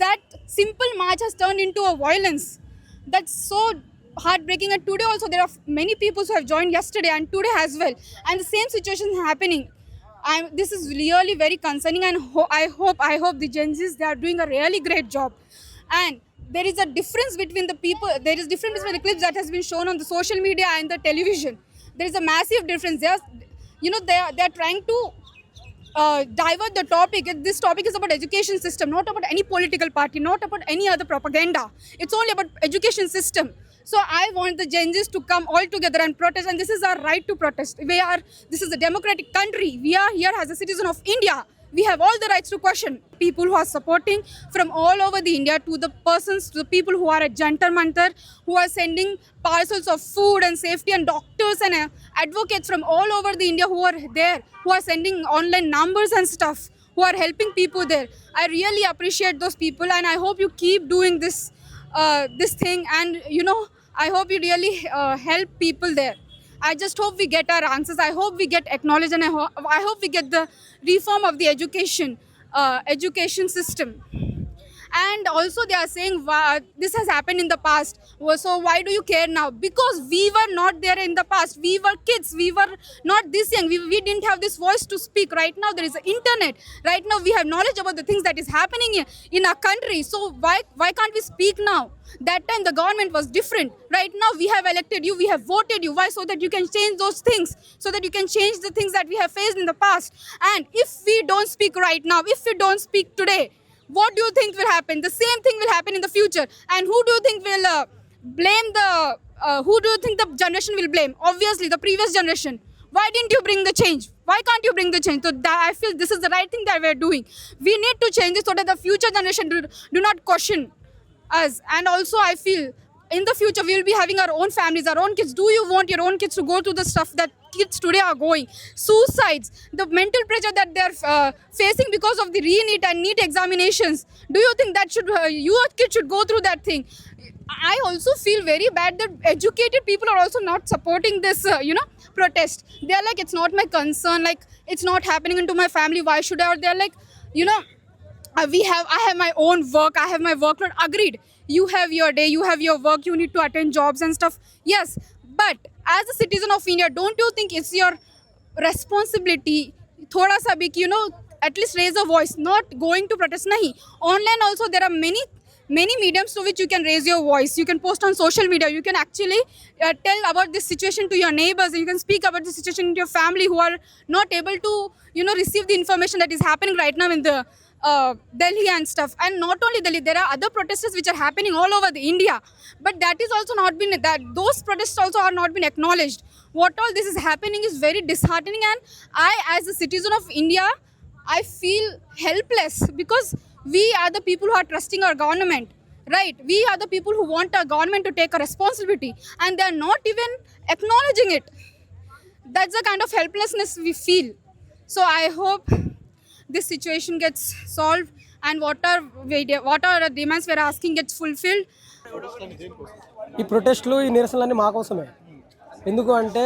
That simple march has turned into a violence. That's so heartbreaking. And today also there are many people who have joined yesterday and today as well, and the same situation is happening. This is really very concerning, and I hope the Gen Zs, they are doing a really great job. And there is a difference between the people. There is difference between the clips that has been shown on the social media and the television. There is a massive difference. They are, you know, they are trying to divert the topic. This topic is about education system, not about any political party, not about any other propaganda. It's only about education system. So I want the Gen Zs to come all together and protest, and this is our right to protest. This is a democratic country. We are here as a citizen of India. We have all the rights to question. People who are supporting from all over the India, to the persons, to the people who are at Jantar Mantar, who are sending parcels of food and safety, and doctors and advocates from all over the India who are there, who are sending online numbers and stuff, who are helping people there. I really appreciate those people, and I hope you keep doing this thing, and, you know, I hope you really help people there. I just hope we get our answers. I hope we get acknowledged, and I hope we get the reform of the education system. And also they are saying this has happened in the past, so why do you care now? Because we were not there in the past. We were kids, we were not this young, we didn't have this voice to speak. Right now there is an internet. Right now we have knowledge about the things that is happening in our country. So why can't we speak now? That time the government was different. Right now we have elected you, we have voted you. Why? So that you can change those things, so that you can change the things that we have faced in the past. And if we don't speak right now, if we don't speak today, what do you think will happen? The same thing will happen in the future. And who do you think will blame who do you think the generation will blame? Obviously the previous generation. Why didn't you bring the change? Why can't you bring the change? So I feel this is the right thing that we are doing. We need to change it so that the future generation do not question us. And also I feel in the future we will be having our own families, our own kids. Do you want your own kids to go through the stuff that kids today are going? Suicides, the mental pressure that they are facing because of the re-NEET and NEET examinations. Do you think that your kids should go through that thing? I also feel very bad that educated people are also not supporting this, you know, protest. They are like, it's not my concern, like it's not happening into my family, why should I? Or they are like, you know, I have my own work, I have my workload. Agreed, you have your day, you have your work, you need to attend jobs and stuff. Yes, but as a citizen of India, don't you think it's your responsibility thoda sa bhi, you know, at least raise a voice? Not going to protest nahi. Online also there are many mediums to which you can raise your voice. You can post on social media, you can actually tell about this situation to your neighbors, and you can speak about the situation in your family who are not able to, you know, receive the information that is happening right now in the Delhi and stuff. And not only Delhi, there are other protests which are happening all over the India, but that is also not been, that those protests also are not been acknowledged. What all this is happening is very disheartening, and I, as a citizen of India, I feel helpless, because we are the people who are trusting our government, right? We are the people who want our government to take a responsibility, and they are not even acknowledging it. That's the kind of helplessness we feel. So I hope this situation gets solved, and what are the demands we are asking gets fulfilled. ఈ ప్రొటెస్టులు, ఈ నిరసనలన్నీ మా కోసమే. ఎందుకు అంటే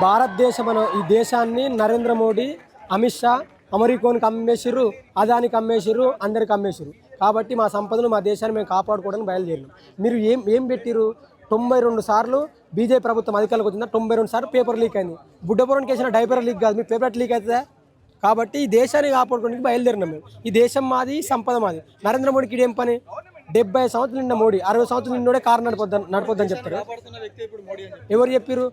భారతదేశం ఈ దేశాన్ని నరేంద్ర మోడీ, అమిత్ షా అమెరికాకి అమ్మేసిర్రు, అదానికి అమ్మేసిర్రు, అందరికి అమ్మేసిర్రు. కాబట్టి మా సంపదను, మా దేశాన్ని మేము కాపాడుకోవడానికి బయలుదేరినాం. మీరు ఏం పెట్టిరు? 92 సార్లు బీజేపీ ప్రభుత్వం అధికారులకు వచ్చిందా? 92 సార్లు పేపర్ లీక్ అయింది. బుడ్డపురానికి వేసిన డైపర్ లీక్ కాదు, మీ పేపర్ లీక్ అవుతుందా? కాబట్టి ఈ దేశాన్ని కాపాడుకోవడానికి బయలుదేరినాం మేము. ఈ దేశం మాది, సంపద మాది. నరేంద్ర మోడీకి ఇదేం పని? 70 సంవత్సరాలు నిన్న మోడీ, 60 సంవత్సరాలు నిన్నోడే కారు నడపొద్దని చెప్తారు. ఎవరు చెప్పారు?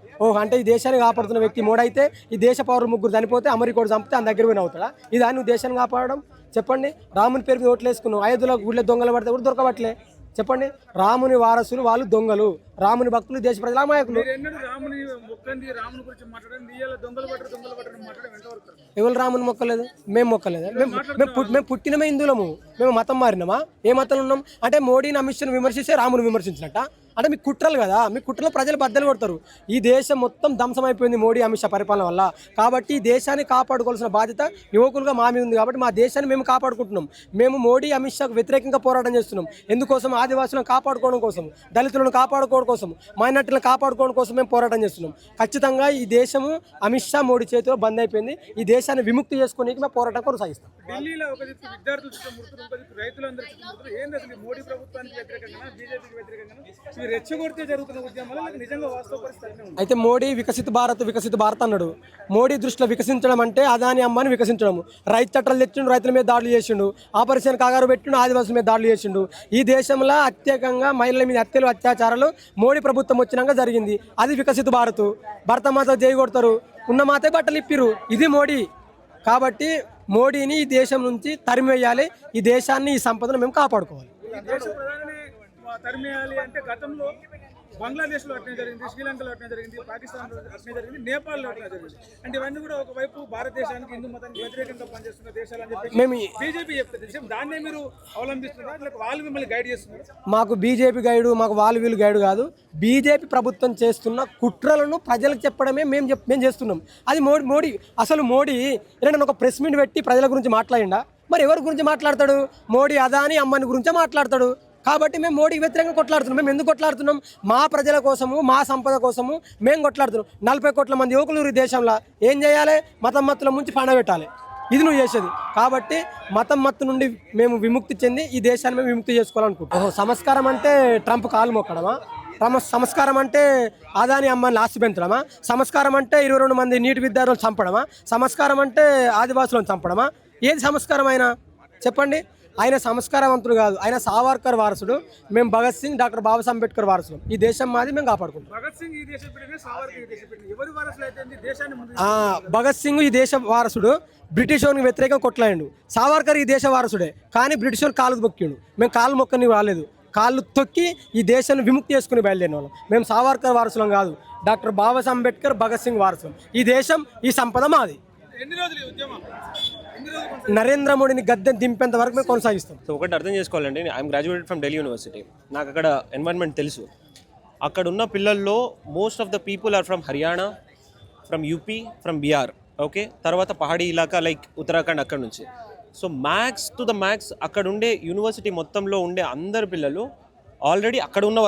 అంటే ఈ దేశాన్ని కాపాడుతున్న వ్యక్తి మోడీ అయితే, ఈ దేశ పౌరులు 3 చనిపోతే అమెరికా చంపితే ఆయన దగ్గర పోయిన అవుతాడా? ఇది నువ్వు దేశాన్ని కాపాడడం? చెప్పండి. రాముని పేరు మీద ఓట్లు వేసుకున్నావు, అయోధ్యలో గుళ్ళ దొంగలు పడితే కూడా దొరకబట్టలే. చెప్పండి. రాముని వారసులు వాళ్ళు దొంగలు, రాముని భక్తులు దేశ ప్రజల అమాయకులు. ఎవరు రాముని మొక్కలేదు? మేము మొక్కలేదు. మేము పుట్టినమే హిందువులము, మేము మతం మారినామా? ఏ మతంలో ఉన్నాం? అంటే మోడీని, అమిత్ షాను విమర్శిస్తే రాముని విమర్శించినట్ట? అంటే మీ కుట్రలు కదా, మీ కుట్రలు ప్రజలు బద్దలు కొడతారు. ఈ దేశం మొత్తం ధ్వంసమైపోయింది మోడీ అమిత్ షా పరిపాలన వల్ల. కాబట్టి ఈ దేశాన్ని కాపాడుకోవాల్సిన బాధ్యత యువకులుగా మా మీద ఉంది. కాబట్టి మా దేశాన్ని మేము కాపాడుకుంటున్నాం. మేము మోడీ అమిత్ షాకు వ్యతిరేకంగా పోరాటం చేస్తున్నాం. ఎందుకోసం? ఆదివాసులను కాపాడుకోవడం కోసం, దళితులను కాపాడుకోవడం కోసం, మైనార్టీలను కాపాడుకోవడం కోసం మేము పోరాటం చేస్తున్నాం. ఖచ్చితంగా ఈ దేశము అమిత్ షా మోడీ చేతిలో బంద్ అయిపోయింది. ఈ దేశాన్ని విముక్తి చేసుకోవడానికి మేము పోరాటం కొనసాగిస్తాం. ఢిల్లీలో ఒక దిక్కు విద్యార్థులు చుట్టుముడుతున్నారు, ఒక దిక్కు రైతులందరూ చుట్టుముడుతున్నారు. ఏంది అసలు ఈ మోడీ ప్రభుత్వానికి వ్యతిరేకంగా, బీజేపీకి వ్యతిరేకంగా ఈ రెచ్చగొడితే జరుగుతున్న ఉద్యమాలు లేక నిజంగా వాస్తవ పరిస్థితి ఉంది? అయితే మోడీ వికసిత భారత్ అన్నాడు. మోడీ దృష్టిలో వికసించడం అంటే అదాని అమ్మని వికసించడం. రైతు చట్టాలు తెచ్చిండు, రైతుల మీద దాడులు చేసిండు. ఆపరేషన్ కాగారు పెట్టిండు, ఆదివాసుల మీద దాడులు చేసిండు. ఈ దేశంలో అత్యధికంగా మహిళల మీద హత్యలు, అత్యాచారాలు మోడీ ప్రభుత్వం వచ్చినాక జరిగింది. అది వికసిత భారత్. భరతమాత జై కొడతారు, ఉన్న మాతే బట్టలు ఇప్పిరు. ఇది మోడీ. కాబట్టి మోడీని ఈ దేశం నుంచి తరిమేయాలి. ఈ దేశాన్ని, ఈ సంపదను మేము కాపాడుకోవాలి. ఈ దేశ ప్రధాని తరిమేయాలి అంటే గతంలో బంగ్లాదేశ్లో అట్నే జరిగింది, శ్రీలంకలో అట్నే జరిగింది, పాకిస్తాన్లో అట్నే జరిగింది, నేపాల్లో అట్నే జరిగింది. అంటే ఇవన్నీ కూడా ఒకవైపు భారతదేశానికి హిందూ మతానికి వ్యతిరేకంగా పనిచేస్తున్న దేశాలు అని చెప్పి మేము బీజేపీ చెప్తుంది. దాన్నే మీరు అవలంబిస్తున్నారు, లేక వాళ్ళు మిమ్మల్ని గైడ్ చేస్తున్నారు? మాకు బీజేపీ గైడు, మాకు వాళ్ళు వీళ్ళు గైడు కాదు. బీజేపీ ప్రభుత్వం చేస్తున్న కుట్రలను ప్రజలకు చెప్పడమే మేము చేస్తున్నాం. అది మోడీ అసలు మోడీ ఏంటంటే ఒక ప్రెస్ మీట్ పెట్టి ప్రజల గురించి మాట్లాడిండా? మరి ఎవరి గురించి మాట్లాడతాడు? మోడీ అదాని అమ్మని గురించే మాట్లాడతాడు. కాబట్టి మేము మోడీకి వ్యతిరేకంగా కొట్లాడుతున్నాం. మేము ఎందుకు కొట్లాడుతున్నాం? మా ప్రజల కోసము, మా సంపద కోసము మేము కొట్లాడుతున్నాం. 40 కోట్ల మంది యువకులు ఈ దేశంలో ఏం చేయాలి? మతం మత్తుల ముంచి పండబెట్టాలి. ఇది నువ్వు చేసేది. కాబట్టి మతం మత్తు నుండి మేము విముక్తి చెంది ఈ దేశాన్ని మేము విముక్తి చేసుకోవాలనుకుంటాం. సంస్కారం అంటే ట్రంప్ కాలు మొక్కడమా? సంస్కారం అంటే అదాని అమ్మని ఆస్తి పెంచడమా? సంస్కారం అంటే 22 మంది నీటి విద్యార్థులను చంపడమా? సంస్కారం అంటే ఆదివాసులను చంపడమా? ఏది సంస్కారం అయినా చెప్పండి. ఆయన సంస్కారవంతుడు కాదు, ఆయన సావర్కర్ వారసుడు. మేము భగత్ సింగ్, డాక్టర్ బాబాసాహెబ్ అంబేద్కర్ వారసుడు. ఈ దేశం మాది, మేము కాపాడుకుంటాం. భగత్ సింగ్ ఈ దేశ బిడ్డనే, సావర్కర్ ఈ దేశ బిడ్డనే. ఎవరి వారసులు అయితే దేశాన్ని ముందు భగత్ సింగ్ ఈ దేశ వారసుడు, బ్రిటిష్ వారికి వ్యతిరేకంగా కొట్లాడిండు. సావర్కర్ ఈ దేశ వారసుడే, కానీ బ్రిటిష్ వారు కాలు మొక్కిండు. మేము కాలు మొక్కని రాలేదు, కాళ్ళు తొక్కి ఈ దేశాన్ని విముక్తి చేసుకుని బయలుదేరిన వాళ్ళం. మేము సావర్కర్ వారసులం కాదు, డాక్టర్ బాబాసాహెబ్ అంబేద్కర్, భగత్ సింగ్ వారసులం. ఈ దేశం, ఈ సంపద మాది. ఎన్ని రోజులు ఈ ఉద్యమం? నరేంద్ర మోడీని గద్దె దింపేంత వరకు మేము కొనసాగిస్తాం. సో ఒకటి అర్థం చేసుకోవాలండి, I'm graduated from Delhi university. నాకు అక్కడ ఎన్వైరన్మెంట్ తెలుసు. అక్కడ ఉన్న పిల్లల్లో most of the people are from Haryana, from UP, from Bihar. Okay, తర్వాత పహాడీ ఇలాకా లైక్ ఉత్తరాఖండ్ అక్కడ నుంచి. So max to the max అక్కడ ఉండే యూనివర్సిటీ మొత్తంలో ఉండే అందరు పిల్లలు ఆల్రెడీ అక్కడ ఉన్న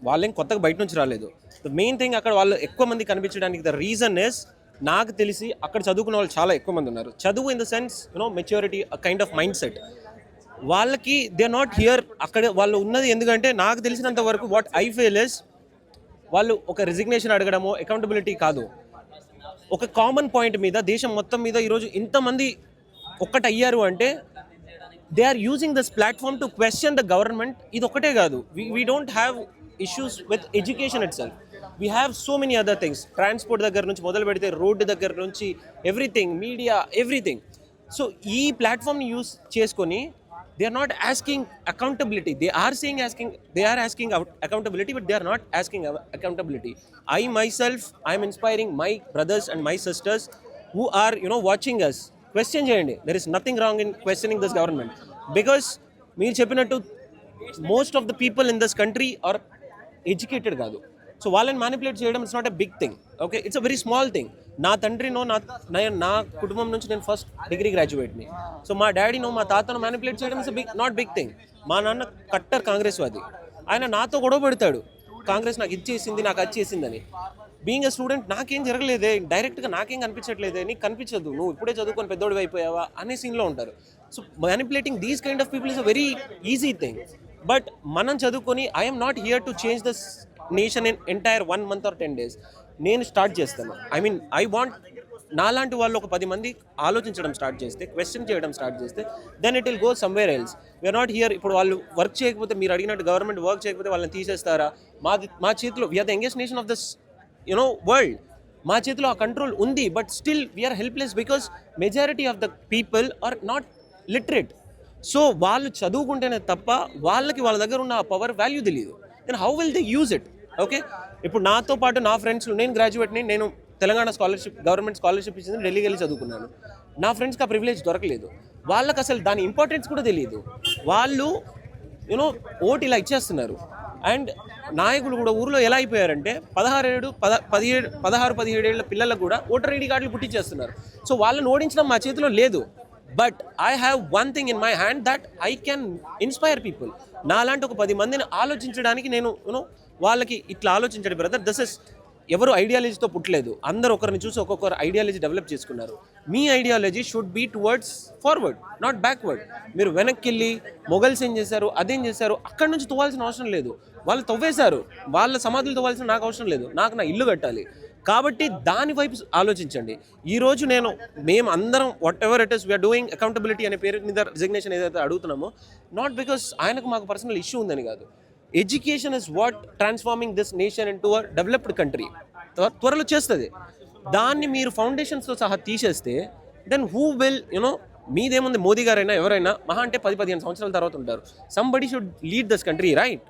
వాళ్ళేం కొత్తగా బయట నుంచి రాలేదు. ద మెయిన్ థింగ్ అక్కడ వాళ్ళు ఎక్కువ మంది కనిపించడానికి ద రీజన్ ఇస్, నాకు తెలిసి అక్కడ చదువుకున్న వాళ్ళు చాలా ఎక్కువ మంది ఉన్నారు. చదువు in the sense maturity, kind of mind set. వాళ్ళకి దే ఆర్ నాట్ హియర్. అక్కడ వాళ్ళు ఉన్నది ఎందుకంటే నాకు తెలిసినంత వరకు వాట్ ఐ ఫీల్ ఇస్, వాళ్ళు ఒక రిజిగ్నేషన్ అడగడమో అకౌంటబిలిటీ కాదు, ఒక కామన్ పాయింట్ మీద దేశం మొత్తం మీద ఈరోజు ఇంతమంది ఒక్కటయ్యారు అంటే they are using this platform to question the government. ఇది ఒకటే కాదు, we don't have issues with education itself. We have so many other things. Transport దగ్గర నుంచి మొదలు పెడితే రోడ్డు దగ్గర నుంచి ఎవ్రీథింగ్, మీడియా, ఎవ్రీథింగ్. సో ఈ ప్లాట్ఫామ్ని యూస్ చేసుకొని they are not asking accountability. They are asking accountability, but they are not asking accountability. I myself, I am inspiring my brothers and my sisters who are watching us. Question cheyandi. There is nothing wrong in questioning this government, because meer cheppinattu most of the people in this country are educated kaadu. So వాళ్ళని manipulate చేయడం it's not a big thing. Okay, it's a very small thing. నా తండ్రినో నా కుటుంబం నుంచి నేను first degree గ్రాడ్యుయేట్ని. So మా డాడీనో మా తాతను మ్యానిపులేట్ చేయడం ఇట్స్ నాట్ బిగ్ థింగ్. మా నాన్న కట్టర్ కాంగ్రెస్ వాది. ఆయన నాతో గొడవ పెడతాడు, కాంగ్రెస్ నాకు ఇచ్చేసింది, నాకు అది చేసిందని. బీయింగ్ ఎ స్టూడెంట్ నాకేం జరగలేదే, డైరెక్ట్గా నాకేం కనిపించట్లేదే, నీకు కనిపించదు, నువ్వు ఇప్పుడే చదువుకొని పెద్దోడివి అయిపోయావా అనే సీన్లో ఉంటారు. So manipulating these kind of people is a very easy thing. But మనం చదువుకొని I'm not here to change this nation in entire 1 month or 10 days. నేను స్టార్ట్ చేస్తాను. ఐ వాంట్ నాలాంటి వాళ్ళు ఒక 10 మంది ఆలోచించడం స్టార్ట్ చేస్తే, క్వశ్చన్ చేయడం స్టార్ట్ చేస్తే, then it will go somewhere else. We're not here. ఇప్పుడు వాళ్ళు వర్క్ చేయకపోతే, మీరు అడిగినట్టు గవర్నమెంట్ వర్క్ చేయకపోతే వాళ్ళని తీసేస్తారా? మా చేతిలో, we're the youngest nation of this world. మా చేతిలో ఆ కంట్రోల్ ఉంది. But still we're helpless because majority of the people are not literate. So వాళ్ళు చదువుకుంటేనే తప్ప వాళ్ళకి వాళ్ళ దగ్గర ఉన్న పవర్ వాల్యూ తెలియదు. Then how will they use it? Okay, ఇప్పుడు నాతో పాటు నా ఫ్రెండ్స్, నేను గ్రాడ్యుయేట్ని, నేను తెలంగాణ గవర్నమెంట్ స్కాలర్షిప్ ఇచ్చింది, ఢిల్లీకి వెళ్ళి చదువుకున్నాను. నా ఫ్రెండ్స్కి ఆ ప్రివిలేజ్ దొరకలేదు. వాళ్ళకి అసలు దాని ఇంపార్టెన్స్ కూడా తెలియదు. వాళ్ళు ఓట్ ఇలా ఇచ్చేస్తున్నారు. అండ్ నాయకులు కూడా ఊర్లో ఎలా అయిపోయారంటే 16-17 ఏళ్ళ పిల్లలకు కూడా ఓటర్ ఐడి కార్డులు పుట్టించేస్తున్నారు. సో వాళ్ళని ఓడించడం మా చేతిలో లేదు. But I have one thing in my hand that I can inspire people. నాలాంటి ఒక 10 మందిని ఆలోచించడానికి నేను వాళ్ళకి ఇట్లా ఆలోచించండి బ్రదర్. దిస్ ఇస్ ఎవరు ఐడియాలజీతో పుట్టలేదు, అందరు ఒకరిని చూసి ఒక్కొక్కరు ఐడియాలజీ డెవలప్ చేసుకున్నారు. మీ ideology should be towards forward, not backward. మీరు వెనక్కి వెళ్ళి మొఘల్స్ ఏం చేశారు, అదేం చేశారు, అక్కడి నుంచి తవ్వాల్సిన అవసరం లేదు. వాళ్ళు తవ్వేశారు, వాళ్ళ సమాధులు తవ్వాల్సిన నాకు అవసరం లేదు. నాకు నా ఇల్లు కట్టాలి. కాబట్టి దాని వైపు ఆలోచించండి. ఈరోజు మేము అందరం whatever it is we're doing accountability అనే పేరు మీద రిజిగ్నేషన్ ఏదైతే అడుగుతున్నామో, నాట్ బికాస్ ఆయనకు మాకు పర్సనల్ ఇష్యూ ఉందని కాదు. Education is what transforming this nation in to a developed country. త్వరలో చేస్తుంది. దాన్ని మీరు ఫౌండేషన్స్తో సహా తీసేస్తే దెన్ హూ విల్ మీదేముంది, మోదీ గారైనా ఎవరైనా మహా అంటే 10-15 సంవత్సరాల తర్వాత ఉంటారు. Somebody should lead this country, right?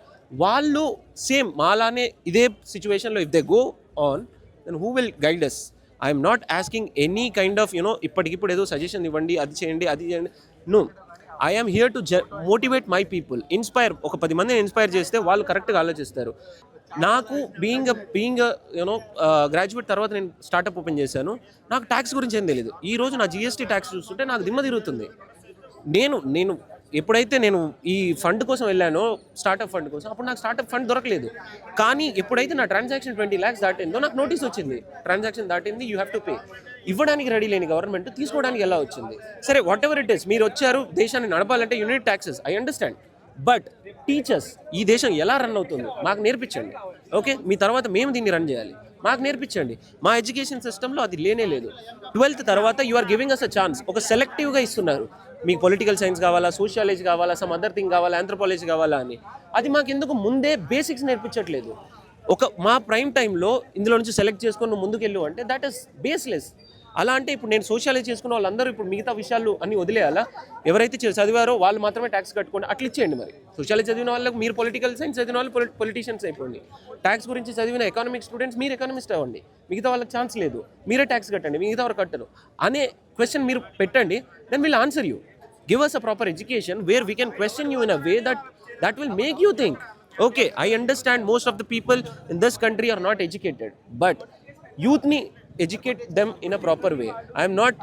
వాళ్ళు సేమ్ మాలానే ఇదే సిచ్యువేషన్లో if they go on, then who will guide us? I am not asking any kind of ఇప్పటికిప్పుడు ఏదో సజెషన్ ఇవ్వండి, అది చేయండి, అది చేయండి. No, I am here to motivate my people, inspire. ఒక 10 మందిని ఇన్స్పైర్ చేస్తే వాళ్ళు కరెక్ట్గా ఆలోచిస్తారు. నాకు బీయింగ్ గ్రాడ్యుయేట్ తర్వాత నేను స్టార్టప్ ఓపెన్ చేశాను. నాకు ట్యాక్స్ గురించి ఏం తెలియదు. ఈరోజు నా GST ట్యాక్స్ చూస్తుంటే నాకు దిమ్మ తిరుగుతుంది. నేను ఎప్పుడైతే నేను ఈ ఫండ్ కోసం వెళ్ళానో, స్టార్టప్ ఫండ్ కోసం, అప్పుడు నాకు స్టార్టప్ ఫండ్ దొరకలేదు. కానీ ఎప్పుడైతే నా ట్రాన్సాక్షన్ 20 lakhs దాటిందో నాకు నోటీస్ వచ్చింది, ట్రాన్సాక్షన్ దాటింది, యూ హ్యావ్ టు పే. ఇవ్వడానికి రెడీ లేని గవర్నమెంట్ తీసుకోవడానికి ఎలా వచ్చింది? సరే, వాట్ ఎవర్ ఇట్ ఇస్, మీరు వచ్చారు దేశాన్ని నడపాలంటే unit taxes, I understand. But teachers, ఈ దేశం ఎలా రన్ అవుతుందో మాకు నేర్పించండి. ఓకే, మీ తర్వాత మేము దీన్ని రన్ చేయాలి, మాకు నేర్పించండి. మా ఎడ్యుకేషన్ సిస్టంలో అది లేనే లేదు. 12th తర్వాత you are giving us a chance. ఒక సెలెక్టివ్గా ఇస్తున్నారు. మీకు పొలిటికల్ సైన్స్ కావాలా, సోషియాలజీ కావాలా, సమ్ అదర్ థింగ్ కావాలా, ఆంథ్రోపాలజీ కావాలా అని. అది మాకు ఎందుకు ముందే బేసిక్స్ నేర్పించట్లేదు. మా ప్రైమ్ టైంలో ఇందులో నుంచి సెలెక్ట్ చేసుకొని నువ్వు ముందుకెళ్ళు అంటే దట్ ఈస్ బేస్లెస్. అలా అంటే ఇప్పుడు నేను సోషియాలజీ చేసుకున్న వాళ్ళందరూ ఇప్పుడు మిగతా విషయాలు అన్నీ వదిలేయాలా? ఎవరైతే చదివారో వాళ్ళు మాత్రమే ట్యాక్స్ కట్టుకోండి, అట్లా ఇచ్చేయండి. మరి సోషియాలజీ చదివిన వాళ్ళకి మీరు పొలిటికల్ సైన్స్ చదివిన వాళ్ళు పొలిటీషియన్స్ అయిపోండి. ట్యాక్స్ గురించి చదివిన ఎకనామిక్ స్టూడెంట్స్ మీరు ఎకనామిస్ట్ అవ్వండి. మిగతా వాళ్ళకి ఛాన్స్ లేదు, మీరే ట్యాక్స్ కట్టండి, మిగతా వారు కట్టరు అనే క్వశ్చన్ మీరు పెట్టండి. Then will answer you. Give us a proper education where we can question you in a way that will make you think. Okay, I understand most of the people in this country are not educated, but youth ni educate them in a proper way. I am not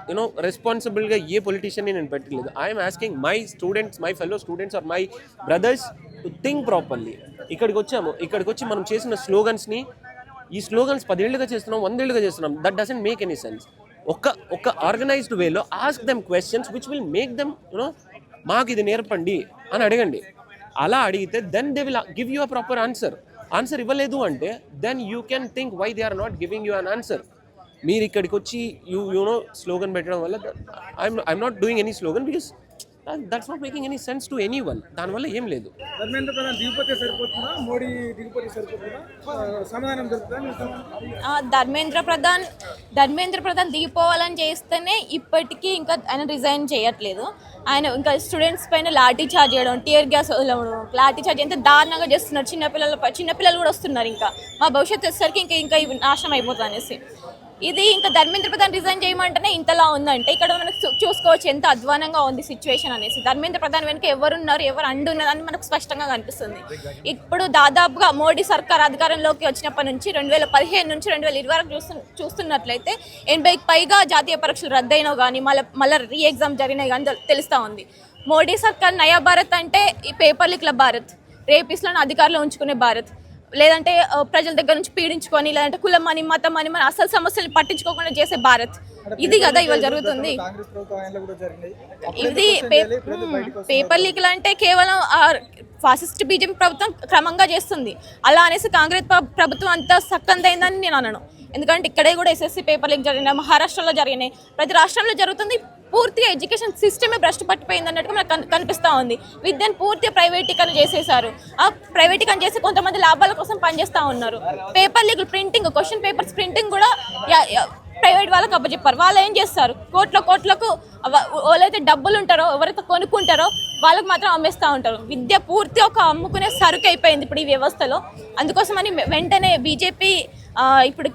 responsible ga ye politician ni nenu pettaledu. I am asking my students, my fellow students or my brothers to think properly. ikkadiki వచ్చి మనం చేసిన slogans ని, ఈ slogans 10 ఏళ్ళుగా చేస్తున్నాం, 100 ఏళ్ళుగా చేస్తున్నాం. That doesn't make any sense. ఒక ఆర్గనైజ్డ్ వేలో ask them questions which will make them మాకు ఇది నేర్పండి అని అడగండి. అలా అడిగితే then they will give you a proper answer ఇవ్వలేదు అంటే then you can think why they are not giving you an answer. మీరు ఇక్కడికి వచ్చి స్లోగన్ పెట్టడం వల్ల I'm not doing any slogan because that's not making any sense to anyone. దానివల్ల ఏం లేదు. ధర్మేంద్ర ప్రధాన్ దిగిపోతే సరిపోతుందా, మోడీ దిగిపోతే సరిపోతుందా? సమాధానం దొరుకుతుందా? ధర్మేంద్ర ప్రధాన్ దిగిపోవాలని చేస్తేనే ఇప్పటికీ ఇంకా ఆయన రిజైన్ చేయట్లేదు. ఆయన ఇంకా స్టూడెంట్స్ పైన లాఠీ చార్జ్ చేయడం, టియర్ గ్యాస్ వదలడం, లాఠీ చార్జ్ ఎంత దారుణంగా చేస్తున్నారు. చిన్నపిల్లలు కూడా వస్తున్నారు. ఇంకా మా భవిష్యత్తు వచ్చేసరికి ఇంకా ఇవి నాశనం అయిపోతుంది అనేసి. ఇది ఇంకా ధర్మేంద్ర ప్రధాన్ రిజైన్ చేయమంటేనే ఇంతలా ఉందంటే ఇక్కడ మనకు చూసుకోవచ్చు ఎంత అధ్వానంగా ఉంది సిచ్యువేషన్ అనేసి. ధర్మేంద్ర ప్రధాన్ వెనుక ఎవరున్నారు, ఎవరు అండున్నారు అని మనకు స్పష్టంగా కనిపిస్తుంది. ఇప్పుడు దాదాపుగా మోడీ సర్కార్ అధికారంలోకి వచ్చినప్పటి నుంచి 2015 నుంచి 2020 వరకు చూస్తున్నట్లయితే 80కి పైగా జాతీయ పరీక్షలు రద్దయినా కానీ మళ్ళీ రీ ఎగ్జామ్ జరిగినాయి కానీ తెలుస్తూ ఉంది. మోడీ సర్కార్ నయా భారత్ అంటే ఈ పేపర్ లీక్ల భారత్, రేపిస్లను అధికారంలో ఉంచుకునే భారత్, లేదంటే ప్రజల దగ్గర నుంచి పీడించుకొని, లేదంటే కులం అని మతం అని మన అసలు సమస్యలు పట్టించుకోకుండా చేసే భారత్. ఇది కదా ఇవాళ జరుగుతుంది. ఇది పేపర్ లీక్లు అంటే కేవలం ఫాసిస్ట్ బీజేపీ ప్రభుత్వం క్రమంగా చేస్తుంది. అలా అనేసి కాంగ్రెస్ ప్రభుత్వం అంతా సక్కందైందని నేను అనను. ఎందుకంటే ఇక్కడే కూడా SSC పేపర్ లీక్ జరిగినాయి, మహారాష్ట్రలో జరిగినాయి, ప్రతి రాష్ట్రంలో జరుగుతుంది. పూర్తిగా ఎడ్యుకేషన్ సిస్టమే భ్రష్టు పట్టిపోయింది అన్నట్టుగా మనకు కనిపిస్తూ ఉంది. విద్యను పూర్తిగా ప్రైవేటీకరణ చేసేసారు. ఆ ప్రైవేటీకరణ చేసి కొంతమంది లాభాల కోసం పనిచేస్తూ ఉన్నారు. Paper leak printing, question papers printing కూడా ప్రైవేట్ వాళ్ళకి అప్పచెప్పారు. వాళ్ళు ఏం చేస్తారు, కోట్లకు ఎవరైతే డబ్బులు ఉంటారో, ఎవరైతే కొనుక్కుంటారో వాళ్ళకి మాత్రం అమ్మేస్తూ ఉంటారు. విద్య పూర్తి ఒక అమ్ముకునే సరుకు అయిపోయింది ఇప్పుడు ఈ వ్యవస్థలో. అందుకోసమని వెంటనే బీజేపీ ఇప్పుడు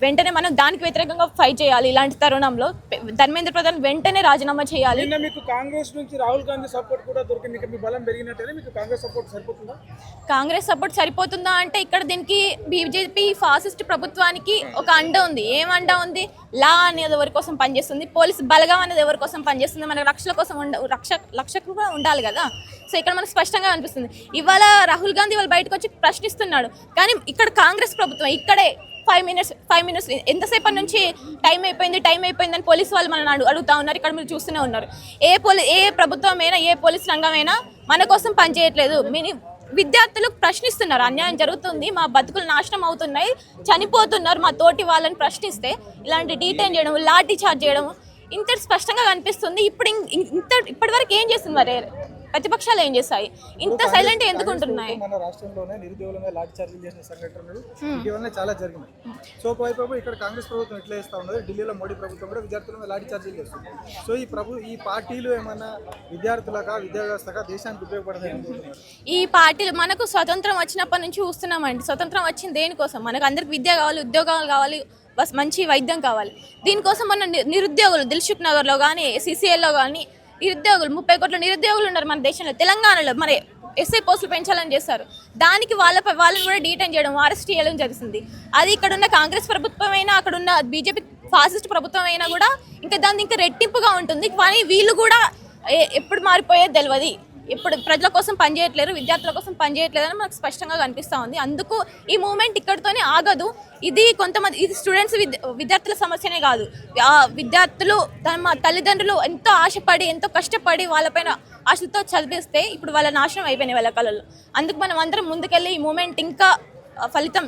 వెంటనే మనం దానికి వ్యతిరేకంగా ఫైట్ చేయాలి. ఇలాంటి తరుణంలో ధర్మేంద్ర ప్రధాన్ వెంటనే రాజీనామా చేయాలి. నిన్న మీకు కాంగ్రెస్ నుంచి రాహుల్ గాంధీ సపోర్ట్ కూడా దొరికింది, మీ బలం పెరిగినట్టే. మీకు కాంగ్రెస్ సపోర్ట్ సరిపోతుందా? కాంగ్రెస్ సపోర్ట్ సరిపోతుందా అంటే ఇక్కడ దీనికి బీజేపీ ఫాసిస్ట్ ప్రభుత్వానికి ఒక అండ ఉంది. ఏం అండ ఉంది? లా అనేది ఎవరి కోసం పనిచేస్తుంది, పోలీస్ బలగం అనేది ఎవరి కోసం పనిచేస్తుంది, మన రక్షల కోసం రక్షకు కూడా ఉండాలి కదా. సో ఇక్కడ మనకు స్పష్టంగా అనిపిస్తుంది. ఇవాళ రాహుల్ గాంధీ వాళ్ళు బయటకు వచ్చి ప్రశ్నిస్తున్నాడు, కానీ ఇక్కడ కాంగ్రెస్ ప్రభుత్వం ఇక్కడే 5 మినిట్స్ ఎంతసేపటి నుంచి టైం అయిపోయింది అని పోలీసు వాళ్ళు మనల్ని అడుగుతా ఉన్నారు. ఇక్కడ మీరు చూస్తూనే ఉన్నారు. ఏ ప్రభుత్వమైనా ఏ పోలీస్ రంగమైనా మన కోసం పనిచేయట్లేదు. విద్యార్థులు ప్రశ్నిస్తున్నారు, అన్యాయం జరుగుతుంది, మా బతుకులు నాశనం అవుతున్నాయి, చనిపోతున్నారు మా తోటి వాళ్ళని ప్రశ్నిస్తే ఇలాంటి డీటైన్ చేయడం, లాఠీ చార్జ్ చేయడం ఇంత స్పష్టంగా కనిపిస్తుంది. ఇప్పటి వరకు ఏం చేస్తుంది మరి ప్రతిపక్షాలు ఏం చేస్తాయి? ఇంత సైలెంట్ ఎందుకు ఉంటున్నాయి? మన రాష్ట్రంలోనే నిరుద్యోగుల మీద లాఠీ చార్జీలు చేసిన సంఘటనలు ఇటీవలనే చాలా జరిగినాయి. సో ఒకవైపు ఇక్కడ కాంగ్రెస్ ప్రభుత్వం ఎట్లా చేస్తూ ఉన్నది, ఢిల్లీలో మోడీ ప్రభుత్వం కూడా విద్యార్థుల మీద లాఠీ చార్జీలు చేస్తుంది. సో ఈ పార్టీలు ఏమన్నా విద్యార్థులకా, విద్యా వ్యవస్థగా దేశానికి ఉపయోగపడతాయి? ఈ పార్టీలు మనకు స్వతంత్రం వచ్చినప్పటి నుంచి చూస్తున్నామండి. స్వతంత్రం వచ్చింది దేనికోసం? మనకు అందరికి విద్య కావాలి, ఉద్యోగాలు కావాలి, బస్ మంచి వైద్యం కావాలి. దీనికోసం మన నిరుద్యోగులు దిల్సుఖ్ నగర్లో కానీ సిసిఎల్లో కానీ నిరుద్యోగులు 30 కోట్ల నిరుద్యోగులు ఉన్నారు మన దేశంలో. తెలంగాణలో మరి ఎస్ఐ పోస్టులు పెంచాలని చేస్తారు, దానికి వాళ్ళని కూడా డీటైన్ చేయడం, అరెస్ట్ చేయడం జరుగుతుంది. అది ఇక్కడున్న కాంగ్రెస్ ప్రభుత్వం అయినా, అక్కడున్న బీజేపీ ఫాసిస్ట్ ప్రభుత్వం అయినా కూడా ఇంకా రెట్టింపుగా ఉంటుంది. కానీ వీళ్ళు కూడా ఎప్పుడు మారిపోయేది తెలియదు. ఇప్పుడు ప్రజల కోసం పనిచేయట్లేరు, విద్యార్థుల కోసం పనిచేయట్లేదు అని మనకు స్పష్టంగా కనిపిస్తూ ఉంది. అందుకు ఈ మూమెంట్ ఇక్కడితోనే ఆగదు. ఇది కొంతమంది స్టూడెంట్స్ విద్యార్థుల సమస్యనే కాదు, విద్యార్థులు తమ తల్లిదండ్రులు ఎంతో ఆశపడి ఎంతో కష్టపడి వాళ్ళపైన ఆశలతో చదివిస్తే ఇప్పుడు వాళ్ళ నాశనం అయిపోయినాయి వాళ్ళ కళల్లో. అందుకు మనం అందరం ముందుకెళ్ళి ఈ మూమెంట్ ఇంకా ఫలితం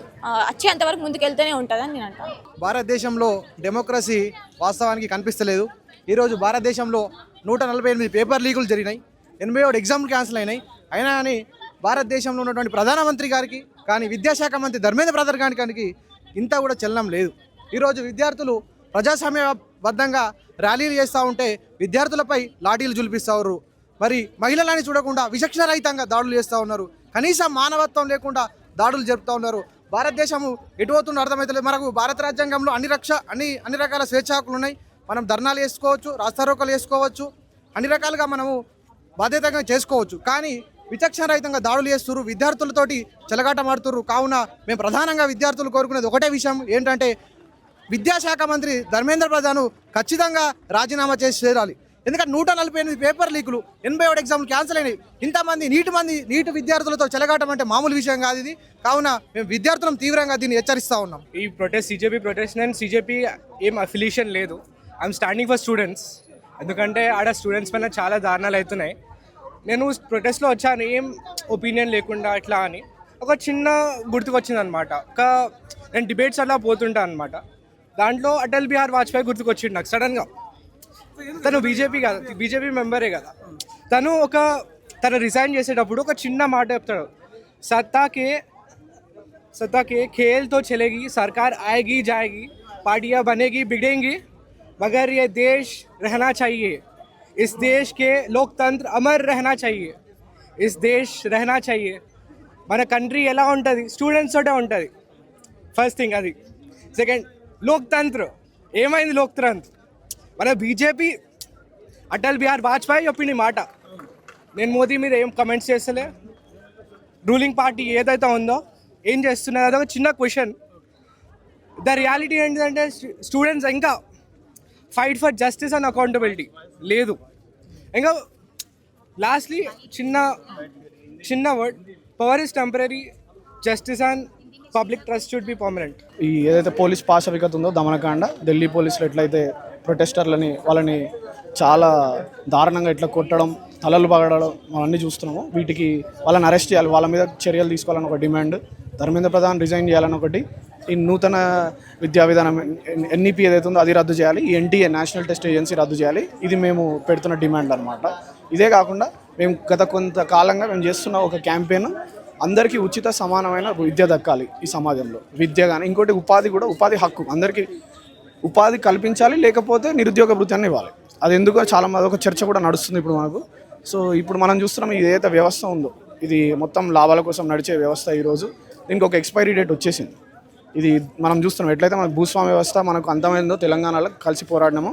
వచ్చేంత వరకు ముందుకెళ్తూనే ఉంటుందని నేను అంటాను. భారతదేశంలో డెమోక్రసీ వాస్తవానికి కనిపిస్తలేదు. ఈరోజు భారతదేశంలో 148 పేపర్ లీకులు జరిగినాయి, 87 ఎగ్జామ్లు క్యాన్సిల్ అయినాయి. అయినా కానీ భారతదేశంలో ఉన్నటువంటి ప్రధానమంత్రి గారికి కానీ విద్యాశాఖ మంత్రి ధర్మేంద్ర ప్రధాన్ గారికి ఇంత కూడా చలనం లేదు. ఈరోజు విద్యార్థులు ప్రజాస్వామ్యబద్ధంగా ర్యాలీలు చేస్తూ ఉంటే విద్యార్థులపై లాఠీలు జులిపిస్తూ, మరి మహిళలని చూడకుండా విచక్షణరహితంగా దాడులు చేస్తూ ఉన్నారు. కనీసం మానవత్వం లేకుండా దాడులు జరుపుతూ ఉన్నారు. భారతదేశము ఎటుపోతుందో అర్థమవుతలేదు. మనకు భారత రాజ్యాంగంలో అన్ని రకాల స్వేచ్ఛ హక్కులు ఉన్నాయి. మనం ధర్నాలు చేసుకోవచ్చు, రాస్తారోకలు చేసుకోవచ్చు, అన్ని రకాలుగా మనము బాధ్యతగా చేసుకోవచ్చు. కానీ విచక్షణరహితంగా దాడులు చేస్తున్నారు, విద్యార్థులతోటి చెలగాటమాడుతున్నారు. కావున మేము ప్రధానంగా విద్యార్థులు కోరుకునేది ఒకటే విషయం ఏంటంటే విద్యాశాఖ మంత్రి ధర్మేంద్ర ప్రధాన్ ఖచ్చితంగా రాజీనామా చేసి చేరాలి. ఎందుకంటే 148 పేపర్ లీకులు, 87 ఎగ్జామ్లు క్యాన్సిల్ అయినాయి. ఇంతమంది నీటి విద్యార్థులతో చెలగాటం అంటే మామూలు విషయం కాదు ఇది. కావున మేము విద్యార్థులను తీవ్రంగా దీన్ని హెచ్చరిస్తూ ఉన్నాం. ఈ ప్రొటెస్ట్ సిజేపీ ప్రొటెస్ట్ అండ్ సిజేపీ ఏం అఫిలియేషన్ లేదు. I'm standing for students. ఎందుకంటే ఆడ స్టూడెంట్స్ పైన చాలా దారుణాలు అవుతున్నాయి. నేను ప్రొటెస్ట్లో వచ్చాను ఏం ఒపీనియన్ లేకుండా ఇట్లా అని. ఒక చిన్న గుర్తుకొచ్చింది అనమాట. నేను డిబేట్స్ అలా పోతుంటాను అనమాట. దాంట్లో అటల్ బిహారీ వాజ్పేయి గుర్తుకొచ్చిండు నాకు సడన్గా. తను బీజేపీ మెంబరే కదా. తను రిజైన్ చేసేటప్పుడు ఒక చిన్న మాట చెప్తాడు, सत्ता के खेल तो चलेगी, सरकार आएगी जाएगी, पार्टियां बनेगी बिगड़ेंगी, मगर ये देश रहना चाहिए, इस देश के लोकतंत्र अमर रहना चाहिए, इस देश रहना चाहिए. మన కంట్రీ ఎలా ఉంటుంది, స్టూడెంట్స్ తోటే ఉంటుంది. ఫస్ట్ థింగ్ అది. సెకండ్ లోక్తంత్ర. ఏమైంది లోక్తంత్ర? మన బీజేపీ అటల్ బిహారీ వాజ్పేయి చెప్పింది మాట. నేను మోదీ మీద ఏం కమెంట్స్ చేస్తలే. రూలింగ్ పార్టీ ఏదైతే ఉందో ఏం చేస్తున్నది అదొక చిన్న క్వశ్చన్. ద రియాలిటీ ఏంటంటే స్టూడెంట్స్ ఇంకా fight for justice and accountability లేదు. ఇంకా లాస్ట్లీ చిన్న word, power is temporary, justice and public trust should be permanent. ఈ ఏదైతే పోలీస్ పాశవికత ఉందో దమనకాండ, ఢిల్లీ పోలీసులు ఎట్లయితే వాళ్ళని చాలా దారుణంగా ఇట్లా కొట్టడం, తలలు పగడడం అవన్నీ చూస్తున్నాము. వీటికి వాళ్ళని అరెస్ట్ చేయాలి, వాళ్ళ మీద చర్యలు తీసుకోవాలని ఒక డిమాండ్. ధర్మేంద్ర ప్రధాన్ రిజైన్ చేయాలని ఒకటి. ఈ నూతన విద్యా విధానం ఎన్ఈపీ ఏదైతే ఉందో అది రద్దు చేయాలి. ఈ ఎన్టీఏ నేషనల్ టెస్ట్ ఏజెన్సీ రద్దు చేయాలి. ఇది మేము పెడుతున్న డిమాండ్ అనమాట. ఇదే కాకుండా మేము గత కొంతకాలంగా మేము చేస్తున్న ఒక క్యాంపెయిన్, అందరికీ ఉచిత సమానమైన విద్య దక్కాలి ఈ సమాజంలో. విద్య కానీ ఇంకోటి ఉపాధి హక్కు, అందరికీ ఉపాధి కల్పించాలి, లేకపోతే నిరుద్యోగ భృత్యాన్ని ఇవ్వాలి. అది ఎందుకో చాలా ఒక చర్చ కూడా నడుస్తుంది ఇప్పుడు మనకు. సో ఇప్పుడు మనం చూస్తున్నాం ఇది ఏదైతే వ్యవస్థ ఉందో ఇది మొత్తం లాభాల కోసం నడిచే వ్యవస్థ. ఈరోజు దీనికి ఒక ఎక్స్పైరీ డేట్ వచ్చేసింది. ఇది మనం చూస్తున్నాం. ఎట్లయితే మనకు భూస్వామ్య వ్యవస్థ మనకు అంతమైందో తెలంగాణలో కలిసి పోరాడినామో,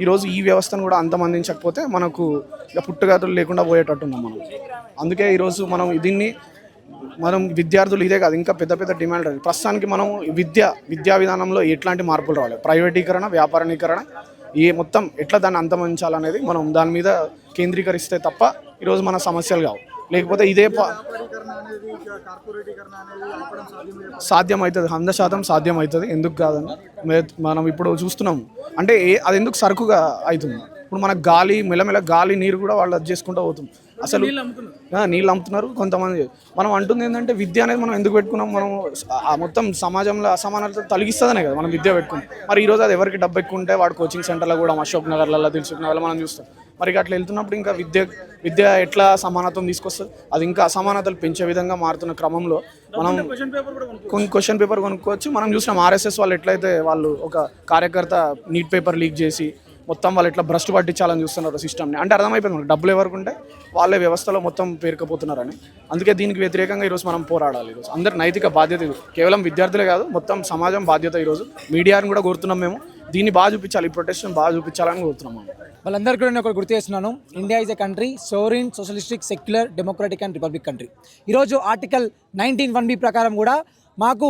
ఈరోజు ఈ వ్యవస్థను కూడా అంతమందించకపోతే మనకు ఇక పుట్టుగతులు లేకుండా పోయేటట్టున్నాం మనం. అందుకే ఈరోజు మనం విద్యార్థులు ఇదే కాదు, ఇంకా పెద్ద పెద్ద డిమాండ్. ప్రస్తుతానికి మనం విద్యా విధానంలో ఎట్లాంటి మార్పులు రావాలి, ప్రైవేటీకరణ, వ్యాపారీకరణ, మొత్తం ఎట్లా దాన్ని అంతమందించాలనేది మనం దాని మీద కేంద్రీకరిస్తే తప్ప ఈరోజు మన సమస్యలు కావు. లేకపోతే ఇదే సాధ్యమవుతుంది, 100% సాధ్యమవుతుంది. ఎందుకు కాదని మనం ఇప్పుడు చూస్తున్నాము. అంటే అది ఎందుకు సరుకుగా అవుతుంది. ఇప్పుడు మనకు గాలి, మెల్లమెల్ల గాలి, నీరు కూడా వాళ్ళు అది చేసుకుంటూ పోతుంది. అసలు నీళ్ళు అమ్ముతున్నారు కొంతమంది. మనం అంటుంది ఏంటంటే విద్య అనేది మనం ఎందుకు పెట్టుకున్నాం, మనం మొత్తం సమాజంలో అసమానతలు తొలగిస్తుందనే కదా మనం విద్య పెట్టుకున్నాం. మరి ఈరోజు అది ఎవరికి డబ్బు ఎక్కువ ఉంటే వాడు కోచింగ్ సెంటర్లో కూడా అశోక్ నగర్లలో, దిల్సుఖ్ నగర్లో మనం చూస్తాం. మరి అట్లా వెళ్తున్నప్పుడు ఇంకా విద్య ఎట్లా సమానత్వం తీసుకొస్తుంది? అది ఇంకా అసమానతలు పెంచే విధంగా మారుతున్న క్రమంలో మనం క్వశ్చన్ పేపర్ కొనుక్కోవచ్చు. మనం చూసినాం RSS వాళ్ళు ఎట్లయితే వాళ్ళు ఒక కార్యకర్త నీట్ పేపర్ లీక్ చేసి మొత్తం వాళ్ళు ఎట్లా భ్రష్టు పట్టించాలని చూస్తున్నారు సిస్టమ్ని. అంటే అర్థమైపోయింది మనకు డబ్బులు ఎవరికి ఉంటే వాళ్ళే వ్యవస్థలో మొత్తం పేరుకపోతున్నారని. అందుకే దీనికి వ్యతిరేకంగా ఈరోజు మనం పోరాడాలి. ఈరోజు అందరి నైతిక బాధ్యత ఇది. కేవలం విద్యార్థులే కాదు, మొత్తం సమాజం బాధ్యత. ఈరోజు మీడియాని కూడా కోరుతున్నాం మేము, దీన్ని బాగా చూపించాలి, ఈ ప్రొటెక్షన్ బాగా చూపించాలని కోరుతున్నాం మేము. వాళ్ళందరికీ కూడా నేను ఒకటి గుర్తు చేస్తున్నాను. India is a country, sovereign, socialistic, secular, democratic and republic country. ఈరోజు ఆర్టికల్ 19(1)(b) ప్రకారం కూడా మాకు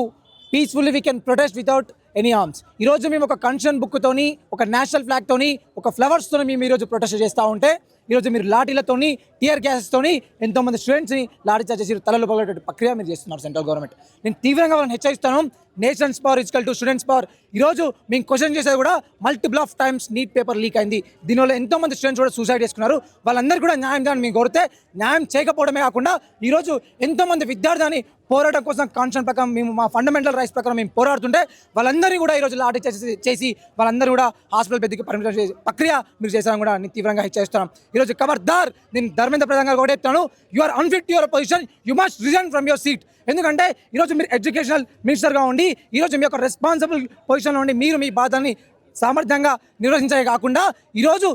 peacefully we can protest without any arms. ఈరోజు మేము ఒక కన్సర్న్ బుక్తోని, ఒక నేషనల్ ఫ్లాగ్తోని, ఒక ఫ్లవర్స్తోని మేము ఈరోజు ప్రొటెస్ట్ చేస్తూ ఉంటే, ఈరోజు మీరు లాఠీలతోని, టియర్ గ్యాసెస్తోని ఎంతోమంది స్టూడెంట్స్ని లాఠీ చార్జ్ చేసి తలలో పగలేటువంటి ప్రక్రియ మీరు చేస్తున్నారు సెంట్రల్ గవర్నమెంట్. నేను తీవ్రంగా వాళ్ళని హెచ్చరిస్తాను. Nation's power equal to students power. ఈరోజు మేము క్వశ్చన్ చేసేది కూడా multiple of times NEET paper leak అయింది. దీనివల్ల ఎంతోమంది స్టూడెంట్స్ కూడా సూసైడ్ చేసుకున్నారు. వాళ్ళందరూ కూడా న్యాయం చేయాలని మేము కోరితే న్యాయం చేయకపోవడమే కాకుండా ఈరోజు ఎంతోమంది విద్యార్థిని పోరాటం కోసం కాన్స్టిట్యూషన్ ప్రకారం మేము మా ఫండమెంటల్ రైట్స్ ప్రకారం మేము పోరాడుతుంటే వాళ్ళందరినీ కూడా ఈరోజు లాఠీ చేసి వాళ్ళందరూ కూడా హాస్పిటల్ పెద్దకి పరిమితం చేసే ప్రక్రియ మీరు చేశారని కూడా నేను తీవ్రంగా హెచ్చరిస్తున్నాం. ఈరోజు ఖబర్దార్, నేను ధర్మేంద్ర ప్రధాన్ గారు కూడా చెప్తాను, you are unfit to your position, you must resign from your seat. ఎందుకంటే ఈరోజు మీరు ఎడ్యుకేషనల్ మినిస్టర్గా ఉండి ఈరోజు మీ యొక్క రెస్పాన్సిబుల్ పొజిషన్లో ఉండి మీరు మీ బాధని సామర్థ్యంగా నిర్వహించే కాకుండా ఈరోజు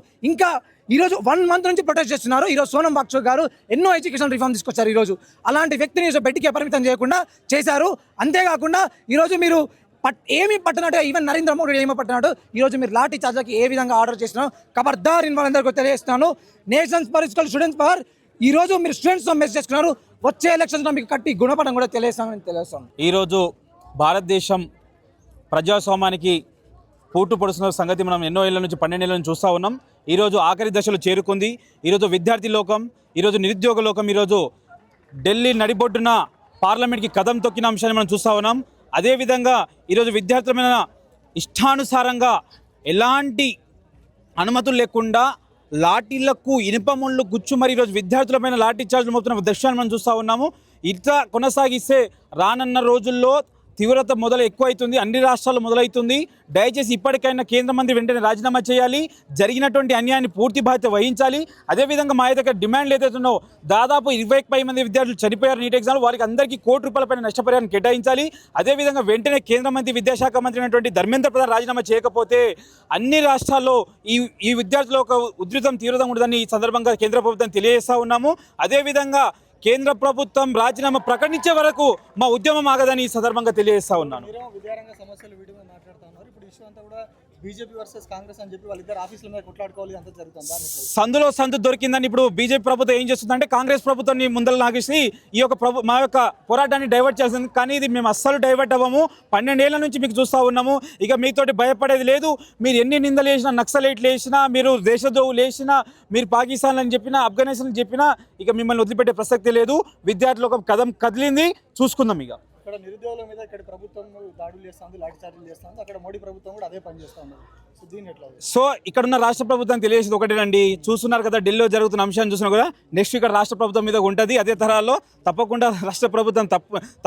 1 month నుంచి ప్రొటెస్ట్ చేస్తున్నారు. ఈరోజు సోనం వాంగ్చుక్ గారు ఎన్నో ఎడ్యుకేషన్ రిఫార్మ్ తీసుకొచ్చారు. ఈరోజు అలాంటి వ్యక్తిని బెట్టికే పరిమితం చేయకుండా చేశారు. అంతేకాకుండా ఈరోజు మీరు ఏమి పట్టినట్టు, ఈవెన్ నరేంద్ర మోడీ ఏమీ పట్టినట్టు ఈరోజు మీరు లాఠీ చార్జ్కి ఏ విధంగా ఆర్డర్ చేస్తున్నారో ఖబర్దార్ ఇన్ వాళ్ళందరికీ తెలియజేస్తున్నాను. Nations power equal students power. ఈరోజు మీరు స్టూడెంట్స్తో మెసేజ్ చేసుకున్నారు. వచ్చే ఎలక్షన్స్లో మీకు కట్టి గుణపడం కూడా తెలియజేస్తాను. ఈరోజు భారతదేశం ప్రజాస్వామ్యానికి పూటు పొడుస్తున్న సంగతి మనం ఎన్నో ఏళ్ళ నుంచి 12 ఏళ్ళ నుంచి చూస్తూ ఉన్నాం. ఈరోజు ఆఖరి దశలో చేరుకుంది. ఈరోజు విద్యార్థి లోకం, ఈరోజు నిరుద్యోగ లోకం ఈరోజు ఢిల్లీ నడిబొడ్డున పార్లమెంట్కి కదం తొక్కిన అంశాన్ని మనం చూస్తూ ఉన్నాం. అదేవిధంగా ఈరోజు విద్యార్థులమైన ఇష్టానుసారంగా ఎలాంటి అనుమతులు లేకుండా లాఠీలకు ఇనుప ముళ్ళు గుచ్చు మరి ఈరోజు విద్యార్థులపైన లాఠీ చార్జ్లు మోపుతున్న దృశ్యాన్ని మనం చూస్తూ ఉన్నాము. ఇట్లా కొనసాగిస్తే రానున్న రోజుల్లో తీవ్రత ఎక్కువైతుంది, అన్ని రాష్ట్రాల్లో మొదలవుతుంది. దయచేసి ఇప్పటికైనా కేంద్ర మంత్రి వెంటనే రాజీనామా చేయాలి, జరిగినటువంటి అన్యాయాన్ని పూర్తి బాధ్యత వహించాలి. అదేవిధంగా మా దగ్గర డిమాండ్లు ఏదైతే ఉన్నాయో, దాదాపు 20కి పై మంది విద్యార్థులు చనిపోయారు నీట్ ఎగ్జామ్లో, వారికి అందరికీ ₹1,00,00,000 నష్టపరిహారం కేటాయించాలి. అదేవిధంగా వెంటనే కేంద్ర మంత్రి విద్యాశాఖ మంత్రి అయినటువంటి ధర్మేంద్ర ప్రధాన్ రాజీనామా చేయకపోతే అన్ని రాష్ట్రాల్లో ఈ విద్యార్థుల ఒక తీవ్రత ఉండదని ఈ సందర్భంగా కేంద్ర ప్రభుత్వం తెలియజేస్తూ ఉన్నాము. అదేవిధంగా కేంద్ర ప్రభుత్వం రాజీనామా ప్రకటించే వరకు మా ఉద్యమం ఆగదని ఈ సందర్భంగా తెలియజేస్తా ఉన్నాను. విద్యారంగ సమస్యలు వీడియో మాట్లాడుతున్నారు. ఇప్పుడు ఇష్యూ అంతా కూడా బీజేపీ వర్సెస్ కాంగ్రెస్ అని చెప్పి వాళ్ళిద్దరు ఆఫీసుల మీద కొట్లాడుకోవాలి, అంతా జరుగుతుంది. సందులో సందు దొరికిందని ఇప్పుడు బీజేపీ ప్రభుత్వం ఏం చేస్తుందంటే కాంగ్రెస్ ప్రభుత్వాన్ని ముందర లాగేసి ఈ యొక్క మా యొక్క పోరాటాన్ని డైవర్ట్ చేస్తుంది. కానీ ఇది మేము అస్సలు డైవర్ట్ అవ్వము. 12 ఏళ్ల నుంచి మీకు చూస్తూ ఉన్నాము. ఇక మీతోటి భయపడేది లేదు. మీరు ఎన్ని నిందలు వేసినా, నక్సలైట్లు వేసినా, మీరు దేశద్రోహులు వేసినా, మీరు పాకిస్తాన్ అని చెప్పినా, ఆఫ్ఘనిస్తాన్ అని చెప్పినా ఇక మిమ్మల్ని వదిలిపెట్టే ప్రసక్తి లేదు. విద్యార్థులు ఒక కదం కదిలింది, చూసుకుందాం. ఇక ఇక్కడ నిరుద్యోగుల మీద ఇక్కడ ప్రభుత్వం దాడులు చేస్తుంది, లాఠీ చార్జీలు చేస్తుంది. అక్కడ మోడీ ప్రభుత్వం కూడా అదే పని చేస్తుంది. సో ఇక్కడ ఉన్న రాష్ట్ర ప్రభుత్వం తెలియజేసేది ఒకటేనండి. చూస్తున్నారు కదా, ఢిల్లీలో జరుగుతున్న అంశాన్ని చూసినా కూడా నెక్స్ట్ ఇక్కడ రాష్ట్ర ప్రభుత్వం మీద ఉంటుంది. అదే తరహాలో తప్పకుండా రాష్ట్ర ప్రభుత్వం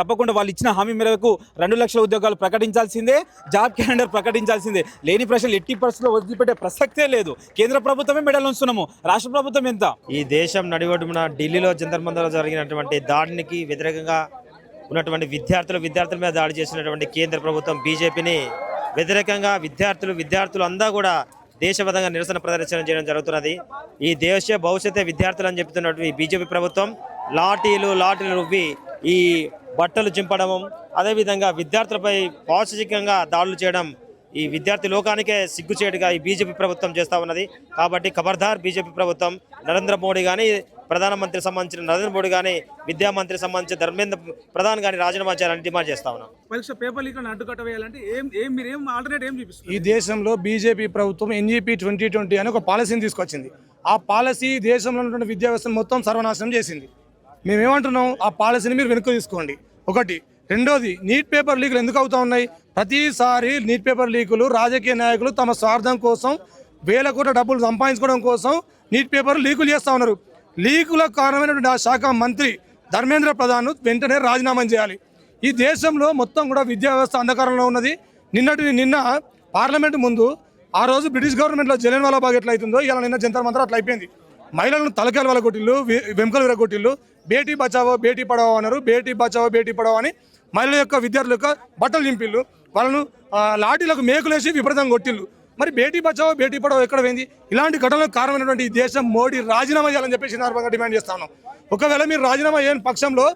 తప్పకుండా వాళ్ళు ఇచ్చిన హామీ మేరకు 2 లక్షల ఉద్యోగాలు ప్రకటించాల్సిందే, జాబ్ క్యాలెండర్ ప్రకటించాల్సిందే. లేని ప్రశ్నలు ఎట్టి పరిస్థితుల్లో వదిలిపెట్టే ప్రసక్తే లేదు. కేంద్ర ప్రభుత్వమే మెడల్ ఉంచుతున్నాము, రాష్ట్ర ప్రభుత్వం ఎంత? ఈ దేశం నడివొడ్డున ఢిల్లీలో జంతర్ మంతర్లో జరిగినటువంటి దాడికి వ్యతిరేకంగా ఉన్నటువంటి విద్యార్థుల మీద దాడి చేసినటువంటి కేంద్ర ప్రభుత్వం బీజేపీని వ్యతిరేకంగా విద్యార్థులు అంతా కూడా దేశవ్యాప్తంగా నిరసన ప్రదర్శన చేయడం జరుగుతున్నది. ఈ దేశ భవిష్యత్తే విద్యార్థులు అని చెప్తున్నటువంటి బీజేపీ ప్రభుత్వం లాఠీలు రువ్వి ఈ బట్టలు చింపడం, అదేవిధంగా విద్యార్థులపై పాశవికంగా దాడులు చేయడం ఈ విద్యార్థి లోకానికే సిగ్గుచేటుగా ఈ బీజేపీ ప్రభుత్వం చేస్తూ ఉన్నది. కాబట్టి ఖబర్దార్ బీజేపీ ప్రభుత్వం, నరేంద్ర మోడీ కానీ, ప్రధానమంత్రి సంబంధించిన నరేంద్ర మోడీ కానీ, విద్యామంత్రి సంబంధించిన ధర్మేంద్ర ప్రధాన్ కానీ రాజీనామా చేయాలని డిమాండ్ చేస్తా ఉన్నాం. పరీక్ష పేపర్ లీక్ అడ్డుకట్ట వేయాలంటే మీరేం ఆల్టర్నేట్ ఏం చూపిస్తారు? ఈ దేశంలో బీజేపీ ప్రభుత్వం ఎన్ఈపీ 2020 అని ఒక పాలసీని తీసుకొచ్చింది. ఆ పాలసీ దేశంలో ఉన్నటువంటి విద్యా వ్యవస్థను మొత్తం సర్వనాశనం చేసింది. మేమేమంటున్నాం, ఆ పాలసీని మీరు వెనుక తీసుకోండి. ఒకటి. రెండోది, నీట్ పేపర్ లీకులు ఎందుకు అవుతా ఉన్నాయి? ప్రతిసారి నీట్ పేపర్ లీకులు రాజకీయ నాయకులు తమ స్వార్థం కోసం, వేల కోట్ల డబ్బులు సంపాదించుకోవడం కోసం నీట్ పేపర్ లీకులు చేస్తూ ఉన్నారు. లీకులకు కారణమైనటువంటి ఆ శాఖ మంత్రి ధర్మేంద్ర ప్రధాన్ వెంటనే రాజీనామా చేయాలి. ఈ దేశంలో మొత్తం కూడా విద్యా వ్యవస్థ అంధకారంలో ఉన్నది. నిన్న పార్లమెంట్ ముందు ఆ రోజు బ్రిటిష్ గవర్నమెంట్లో జలియన్వాలా బాగ్ ఎట్లా అవుతుందో ఇలా నిన్న జంతర్ మంతర్ అట్లా అయిపోయింది. మహిళలను తలకాయల వల్ల కొట్టిళ్ళు, వెంకలు విరగొట్టిళ్ళు. బేటీ బచావో బేటీ పడావో అన్నారు. బేటీ బచావో బేటీ పడావో అని మహిళల యొక్క విద్యార్థుల యొక్క బట్టలు నింపిళ్ళు, వాళ్ళను లాఠీలకు మేకులేసి విపరీతంగా కొట్టిళ్ళు. మరి బేటీ బచావో బేటీ పడావో ఎక్కడ పోయింది? ఇలాంటి ఘటనలకు కారణమైనటువంటి ఈ దేశం మోడీ రాజీనామా చేయాలని చెప్పేసి సందర్భంగా డిమాండ్ చేస్తా ఉన్నాం. ఒకవేళ మీరు రాజీనామా చేయని పక్షంలో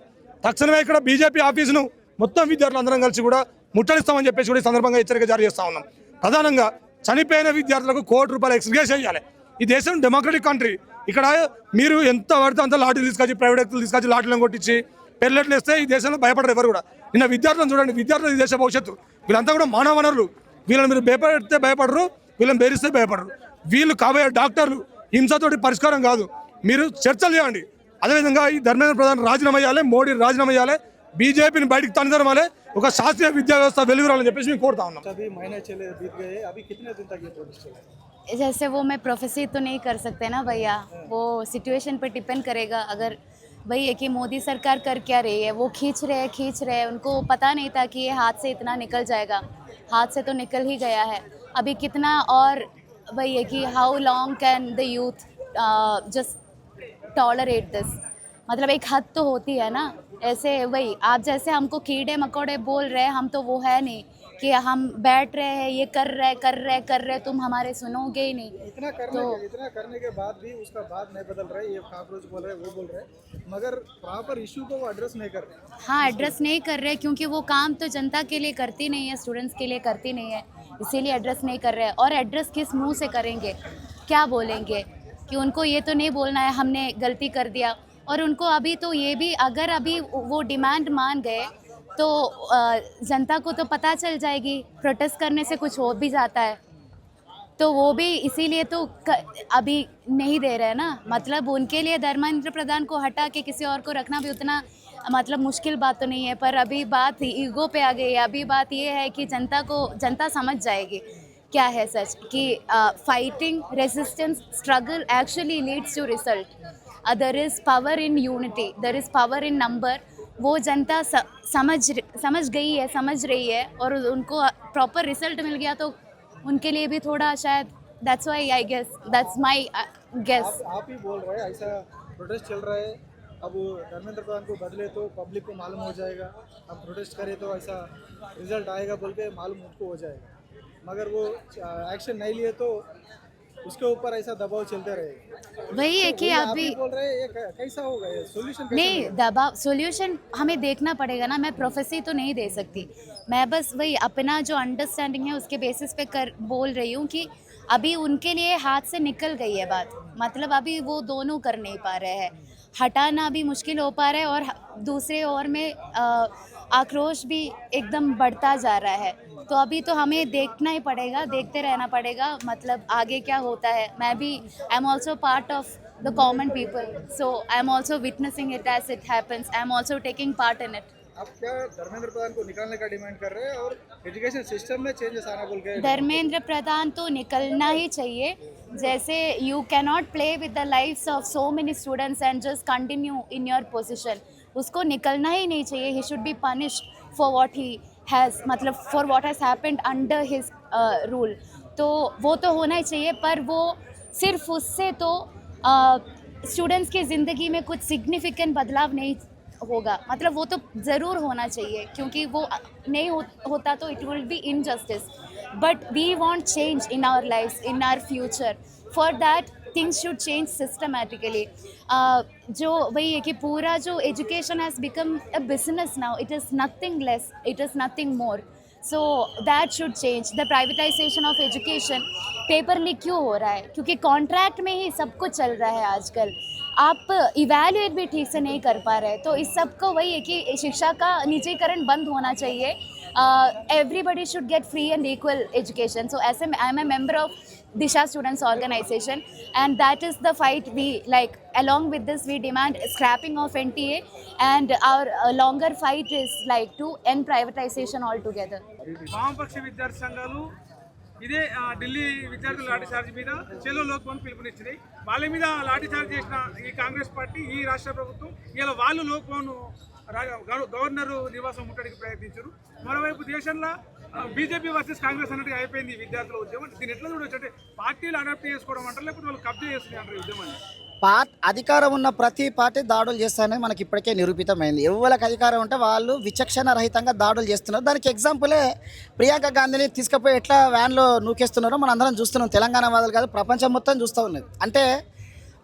తక్షణమే ఇక్కడ బీజేపీ ఆఫీసును మొత్తం విద్యార్థులు అందరం కలిసి కూడా ముట్టడిస్తామని చెప్పేసి కూడా ఈ సందర్భంగా హెచ్చరిక జారీ చేస్తా ఉన్నాం. ప్రధానంగా చనిపోయిన విద్యార్థులకు ₹1 కోటి ఎక్స్గ్రేస్ చేయాలి. ఈ దేశం డెమోక్రటిక్ కంట్రీ. ఇక్కడ మీరు ఎంత పడితే అంత లాఠీలు తీసుకొచ్చి, ప్రైవేట్ వ్యక్తులు తీసుకొచ్చి లాఠీలను కొట్టించి పెర్లెట్లు వేస్తే ఈ దేశంలో భయపడరు ఎవరు కూడా. నిన్న విద్యార్థులను చూడండి, విద్యార్థులు ఈ దేశ భవిష్యత్తు. వీళ్ళంతా కూడా మానవ వనరులు. వీళ్ళని మీరు భయపడితే భయపడరు, వీళ్ళని బెదిరిస్తే భయపడరు. వీళ్ళు కాబోయే డాక్టర్లు. హింసతోటి పరిష్కారం కాదు. మీరు చర్చలు చేయండి. అదేవిధంగా ఈ ధర్మేంద్ర ప్రధాన్ రాజీనామా చేయాలి, మోడీ రాజీనామా చేయాలి, బీజేపీని బయటికి తనదరమాలి, ఒక శాస్త్రీయ విద్యా వ్యవస్థ వెలుగురాలని చెప్పేసి మేము కోరుతా ఉన్నాం. जैसे वो मैं प्रोफेसी तो नहीं कर सकते ना भैया, वो सिचुएशन पे डिपेंड करेगा. अगर भाई है कि मोदी सरकार कर क्या रही है, वो खींच रहे हैं, उनको पता नहीं था कि ये हाथ से इतना निकल जाएगा. हाथ से तो निकल ही गया है. अभी कितना और भाई है कि how long can the youth just tolerate this. मतलब एक हद तो होती है ना. ऐसे वही आप जैसे हमको कीड़े मकोड़े बोल रहे हैं, हम तो वो है नहीं कि हम बैठ रहे हैं, ये कर रहे, तुम हमारे सुनोगे ही नहीं. इतना करने के बाद भी उसका बात नहीं बदल रहा है. ये काकरोच बोल रहे हैं, वो बोल रहे हैं, मगर प्रॉपर इशू को वो एड्रेस नहीं कर रहे. हाँ, एड्रेस नहीं कर रहे क्योंकि वो काम तो जनता के लिए करती नहीं है, स्टूडेंट्स के लिए करती नहीं है, इसीलिए एड्रेस नहीं कर रहे हैं. और एड्रेस किस मुंह से करेंगे, क्या बोलेंगे? कि उनको ये तो नहीं बोलना है हमने गलती कर दिया. और उनको अभी तो ये भी, अगर अभी वो डिमांड मान गए तो जनता को तो पता चल जाएगी. प्रोटेस्ट करने से कुछ हो भी जाता है, तो वो भी इसीलिए तो अभी नहीं दे रहे हैं ना. मतलब उनके लिए धर्मेंद्र प्रधान को हटा के किसी और को रखना भी उतना मतलब मुश्किल बात तो नहीं है. पर अभी बात ईगो पे आ गई है. अभी बात ये है कि जनता समझ जाएगी क्या है सच, कि fighting, resistance, struggle actually leads to result. There is power in unity, there is power in number. वो जनता समझ गई है, समझ रही है, और उनको प्रॉपर रिजल्ट मिल गया तो उनके लिए भी थोड़ा शायद that's why I guess, that's my guess. आप ही बोल रहे हैं ऐसा प्रोटेस्ट चल रहा है. अब धर्मेंद्र प्रधान को बदले तो पब्लिक को मालूम हो जाएगा, अब प्रोटेस्ट करे तो ऐसा रिजल्ट आएगा बोल के मालूम उनको हो जाएगा. मगर वो एक्शन नहीं लिए तो उसके ऊपर ऐसा दबाव चलते रहेगा. वही है कि अभी बोल रहे हैं ये कैसा होगा, ये सॉल्यूशन नहीं, दबाव सॉल्यूशन हमें देखना पड़ेगा ना. मैं प्रोफेसी तो नहीं दे सकती. मैं बस वही अपना जो अंडरस्टैंडिंग है उसके बेसिस पे बोल रही हूँ कि अभी उनके लिए हाथ से निकल गई है बात. मतलब अभी वो दोनों कर नहीं पा रहे हैं. हटाना भी मुश्किल हो पा रहा है और दूसरे ओर में आक्रोश भी एकदम बढ़ता जा रहा है. तो अभी तो हमें देखना ही पड़ेगा, देखते रहना पड़ेगा. मतलब आगे क्या होता है. मैं भी I am also part of the common people, so I am also witnessing it as it happens. I am also taking part in it. आप क्या धर्मेंद्र प्रधान को निकालने का डिमांड कर रहे हैं और एजुकेशन सिस्टम में चेंजेस आना बोल के? धर्मेंद्र प्रधान तो निकलना ही चाहिए. जैसे you can not play with the lives of so many students and just continue in your position. उसको निकलना ही नहीं चाहिए. He should be punished for what he has, मतलब for what has happened under his rule. तो वो तो होना ही चाहिए. पर वो सिर्फ उससे तो स्टूडेंट्स की ज़िंदगी में कुछ सिग्निफिकेंट बदलाव नहीं होगा. मतलब वो तो ज़रूर होना चाहिए क्योंकि वो नहीं होता तो it will be injustice. But we want change in our lives, in our future. For that things should change systematically. जो वही है कि पूरा जो education has become a business now. It is nothing less. It is nothing more. So that should change. The privatization of education paper leak क्यों हो रहा है? क्योंकि कॉन्ट्रैक्ट में ही सब कुछ चल रहा है आजकल. आप इवैल्यूएट भी ठीक से नहीं कर पा रहे. तो इस सब को वही है कि शिक्षा का निजीकरण बंद होना चाहिए. Everybody should get free and equal education. So as I am a member of Disha Students Organization, and that is the fight we like. Along with this, we demand scrapping of NTA, and our longer fight is like to end privatization altogether. వామపక్ష విద్యార్థి సంఘాలు ఇదే ఢిల్లీ విద్యార్థుల lathi charge మీద చెలో లోక్భవన్ పిలుపునిచ్చినాయి. వాళ్ళ మీద lathi charge చేసిన ఈ కాంగ్రెస్ పార్టీ, ఈ రాష్ట్ర ప్రభుత్వం ఇలా వాళ్ళు లోక్భవన్ గవర్నర్ నివాసం ముట్టడికి ప్రయత్నించారు. మరోవైపు దేశంలో బీజేపీ వర్సెస్ కాంగ్రెస్ అన్నట్టుగా అయిపోయింది ఈ విద్యార్థుల ఉద్యమం. దీన్ని ఎట్లా చూడొచ్చు? అంటే పార్టీలు అడాప్ట్ చేసుకోవడం అంటారు, లేకపోతే వాళ్ళు కబ్జా చేస్తుంది అంటారు ఉద్యమాన్ని? అధికారం ఉన్న ప్రతి పార్టీ దాడులు చేస్తారని మనకి ఇప్పటికే నిరూపితమైంది. ఎవరికి అధికారం ఉంటే వాళ్ళు విచక్షణ రహితంగా దాడులు చేస్తున్నారు. దానికి ఎగ్జాంపులే ప్రియాంక గాంధీని తీసుకుపోయి ఎట్లా వ్యాన్లో నూకేస్తున్నారో మనం అందరం చూస్తున్నాం. తెలంగాణ వాదులు కాదు, ప్రపంచం మొత్తం చూస్తూ ఉన్నది. అంటే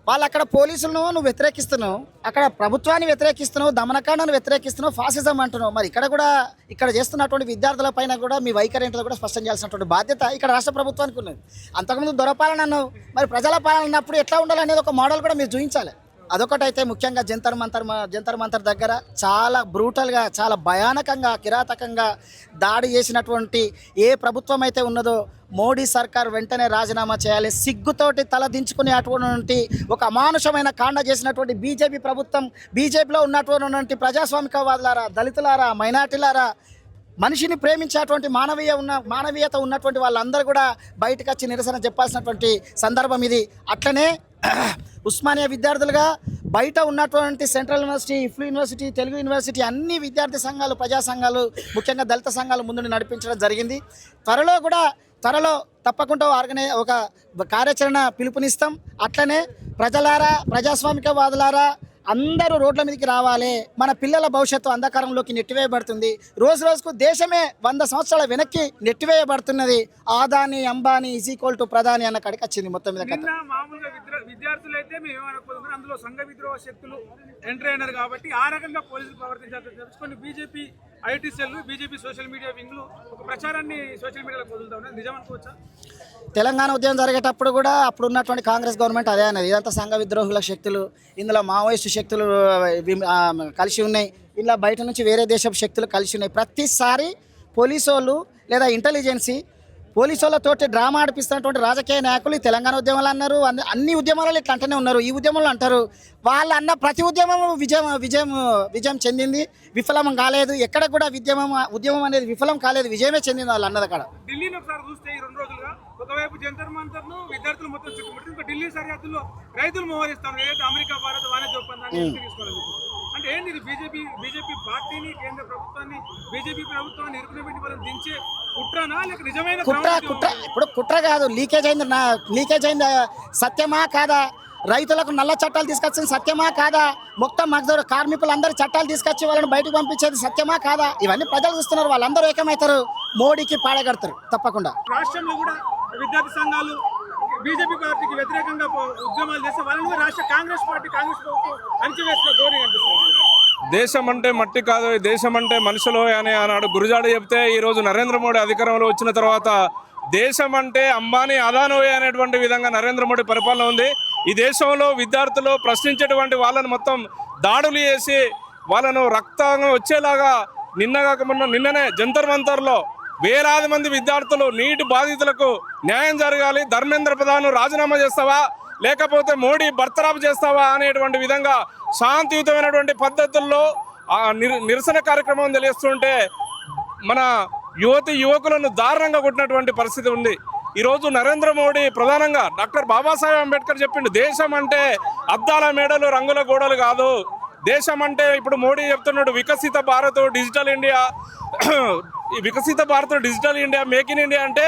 వాళ్ళు అక్కడ పోలీసులను నువ్వు వ్యతిరేకిస్తున్నావు, అక్కడ ప్రభుత్వాన్ని వ్యతిరేకిస్తున్నావు, దమనకాండను వ్యతిరేకిస్తున్నావు, ఫాసిజం అంటున్నావు. మరి ఇక్కడ కూడా ఇక్కడ చేస్తున్నటువంటి విద్యార్థుల పైన కూడా మీ వైఖరి ఏంటో కూడా స్పష్టం చేయాల్సినటువంటి బాధ్యత ఇక్కడ రాష్ట్ర ప్రభుత్వానికి ఉన్నది. అంతకుముందు దొరపాలన అన్నావు, మరి ప్రజల పాలన అన్నప్పుడు ఎట్లా ఉండాలనేది ఒక మోడల్ కూడా మీరు చూపించాలి. అదొకటైతే ముఖ్యంగా జంతర్ మంతర్ దగ్గర చాలా బ్రూటల్గా, చాలా భయానకంగా, కిరాతకంగా దాడి చేసినటువంటి ఏ ప్రభుత్వం అయితే ఉన్నదో మోడీ సర్కార్ వెంటనే రాజీనామా చేయాలి. సిగ్గుతోటి తలదించుకునే అటువంటి ఒక అమానుషమైన కాండ చేసినటువంటి బీజేపీ ప్రభుత్వం, బీజేపీలో ఉన్నటువంటి ప్రజాస్వామికవాదులారా, దళితులారా, మైనార్టీలారా, మనిషిని ప్రేమించేటువంటి మానవీయత ఉన్నటువంటి వాళ్ళందరూ కూడా బయటకు వచ్చి నిరసన చెప్పాల్సినటువంటి సందర్భం ఇది. అట్లనే ఉస్మానియా విద్యార్థులుగా బయట ఉన్నటువంటి central university, EFLU university, Telugu university అన్ని విద్యార్థి సంఘాలు, ప్రజా సంఘాలు, ముఖ్యంగా దళిత సంఘాలు ముందుండి నడిపించడం జరిగింది. త్వరలో తప్పకుండా ఒక కార్యాచరణ పిలుపునిస్తాం. అట్లనే ప్రజలారా, ప్రజాస్వామికవాదులారా అందరూ రోడ్ల మీదకి రావాలి. మన పిల్లల భవిష్యత్తు అంధకారంలోకి నెట్టివేయబడుతుంది. రోజు రోజుకు దేశమే 100 సంవత్సరాల వెనక్కి నెట్టివేయబడుతున్నది. ఆదాని, అంబానీ = ప్రధాని అన్న కాడికి వచ్చింది మొత్తం మీద. మామూలుగా విద్యార్థులు అయితే మేము ఏమనుకుంటున్నాం, అందులో సంఘ విద్రోహ శక్తులు ఎంటర్ అయినారు కాబట్టి ఆ రకంగా పోలీసులు ప్రవర్తించాలని తెలుసుకొని BJP IT cell, BJP social media వింగ్లు ఒక ప్రచారాన్ని సోషల్ మీడియాలో వదులుతా ఉన్నాయి. నిజం అనుకోవచ్చా? తెలంగాణ ఉద్యమం జరిగేటప్పుడు కూడా అప్పుడు ఉన్నటువంటి కాంగ్రెస్ గవర్నమెంట్ అదే అనేది, ఇదంతా సంఘ విద్రోహుల శక్తులు, ఇందులో మావోయిస్టు శక్తులు కలిసి ఉన్నాయి, ఇలా బయట నుంచి వేరే దేశపు శక్తులు కలిసి ఉన్నాయి. ప్రతిసారి పోలీసు వాళ్ళు లేదా ఇంటెలిజెన్సీ పోలీసు వాళ్ళతోటి డ్రామా ఆడిపిస్తున్నటువంటి రాజకీయ నాయకులు ఈ తెలంగాణ ఉద్యమాలు అన్నారు, అన్ని ఉద్యమాలలో ఇట్లా అంటూనే ఉన్నారు. ఈ ఉద్యమంలో అంటారు, వాళ్ళు అన్న ప్రతి ఉద్యమం విజయం చెందింది, విఫలం కాలేదు. ఎక్కడ కూడా ఉద్యమం అనేది విఫలం కాలేదు, విజయమే చెందింది వాళ్ళు అన్నది. అక్కడ ఢిల్లీని ఒకసారి చూస్తే ఈ 2 రోజులుగా ఒకవైపు జంతర్ మంతర్ను విద్యార్థులు మొత్తం చుట్టుముట్టి, ఇంకా ఢిల్లీ సరిహద్దుల్లో రైతులు మోహరిస్తాను ఏదైతే అమెరికా భారత వాణిజ్య ఒప్పందాన్ని తీసుకోవాలి. అంటే ఏంటి ఇది? బీజేపీ పార్టీని, కేంద్ర ప్రభుత్వాన్ని, బీజేపీ ప్రభుత్వాన్ని ఇరుకునబెట్టి వాళ్ళని దించే కుట్రనా, లేక నిజమైన ఇప్పుడు కుట్ర కాదు, లీకేజ్ అయింది. సత్యమా కాదా? రైతులకు నల్ల చట్టాలు తీసుకొచ్చింది సత్యమా కాదా? మొత్తం మగధర కార్మికులందరూ చట్టాలు తీసుకొచ్చి వాళ్ళని బయటకు పంపించేది సత్యమా కాదా? ఇవన్నీ ప్రజలు చూస్తున్నారు, వాళ్ళందరూ ఏకమవుతారు, మోడీకి పాడగడతారు తప్పకుండా. రాష్ట్రంలో కూడా విద్యార్థి సంఘాలు బీజేపీ పార్టీకి వ్యతిరేకంగా ఉద్యమాలు చేస్తే వాళ్ళని రాష్ట్ర కాంగ్రెస్ ప్రభుత్వం అణచివేసిన ధోరణి కనిపిస్తుంది. దేశం అంటే మట్టి కాదు, దేశం అంటే మనుషులు అని ఆనాడు గురజాడ చెప్తే, ఈరోజు నరేంద్ర మోడీ అధికారంలో వచ్చిన తర్వాత దేశం అంటే అంబానీ, అదానోయే అనేటువంటి విధంగా నరేంద్ర మోడీ పరిపాలన ఉంది. ఈ దేశంలో విద్యార్థులు ప్రశ్నించేటువంటి వాళ్ళని మొత్తం దాడులు చేసి వాళ్ళను రక్తంగా వచ్చేలాగా నిన్ననే జంతర్ మంతర్లో వేలాది మంది విద్యార్థులు నీటి బాధితులకు న్యాయం జరగాలి, ధర్మేంద్ర ప్రధాన్ రాజీనామా చేస్తావా లేకపోతే మోడీ బర్తరాఫ్ చేస్తావా అనేటువంటి విధంగా శాంతియుతమైనటువంటి పద్ధతుల్లో నిరసన కార్యక్రమం తెలియస్తుంటే మన యువకులను దారుణంగా కొట్టినటువంటి పరిస్థితి ఉంది. ఈరోజు నరేంద్ర మోడీ ప్రధానంగా డాక్టర్ బాబాసాహెబ్ అంబేద్కర్ చెప్పిండు, దేశం అంటే అద్దాల మేడలు, రంగుల గోడలు కాదు. దేశం అంటే ఇప్పుడు మోడీ చెప్తున్నాడు వికసిత భారత్, డిజిటల్ ఇండియా, వికసిత Bharat, digital India, make in India. అంటే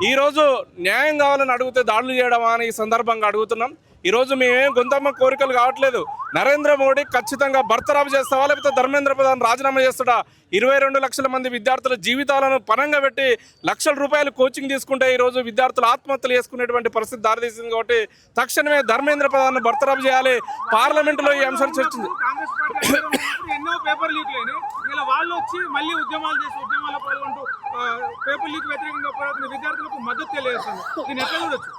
ఈరోజు న్యాయం కావాలని అడిగితే దాడులు చేయడం అని ఈ సందర్భంగా అడుగుతున్నాం. ఈరోజు మేమేం గొంతమ్మ కోరికలు కావట్లేదు. నరేంద్ర మోడీ ఖచ్చితంగా బర్తరాఫ్ చేస్తావా లేకపోతే ధర్మేంద్ర ప్రధాన్ రాజీనామా చేస్తాడా? 22 లక్షల మంది విద్యార్థుల జీవితాలను పణంగా పెట్టి లక్షల రూపాయలు కోచింగ్ తీసుకుంటే ఈరోజు విద్యార్థులు ఆత్మహత్యలు చేసుకునేటువంటి పరిస్థితి దారితీసింది. కాబట్టి తక్షణమే ధర్మేంద్ర ప్రధాన్ బర్తరాఫ్ చేయాలి. పార్లమెంటులో ఈ అంశం చర్చించింది. ఎన్నో పేపర్ లీక్లు అయినాయి. ఇలా వాళ్ళు వచ్చి మళ్ళీ ఉద్యమాలు చేసి ఉద్యమాల్లో పాల్గొంటూ పేపర్ లీక్ వ్యతిరేకంగా పోరాడుతున్న విద్యార్థులకు మద్దతు తెలియజేస్తుంది. దీన్ని ఎట్లా చూడొచ్చు?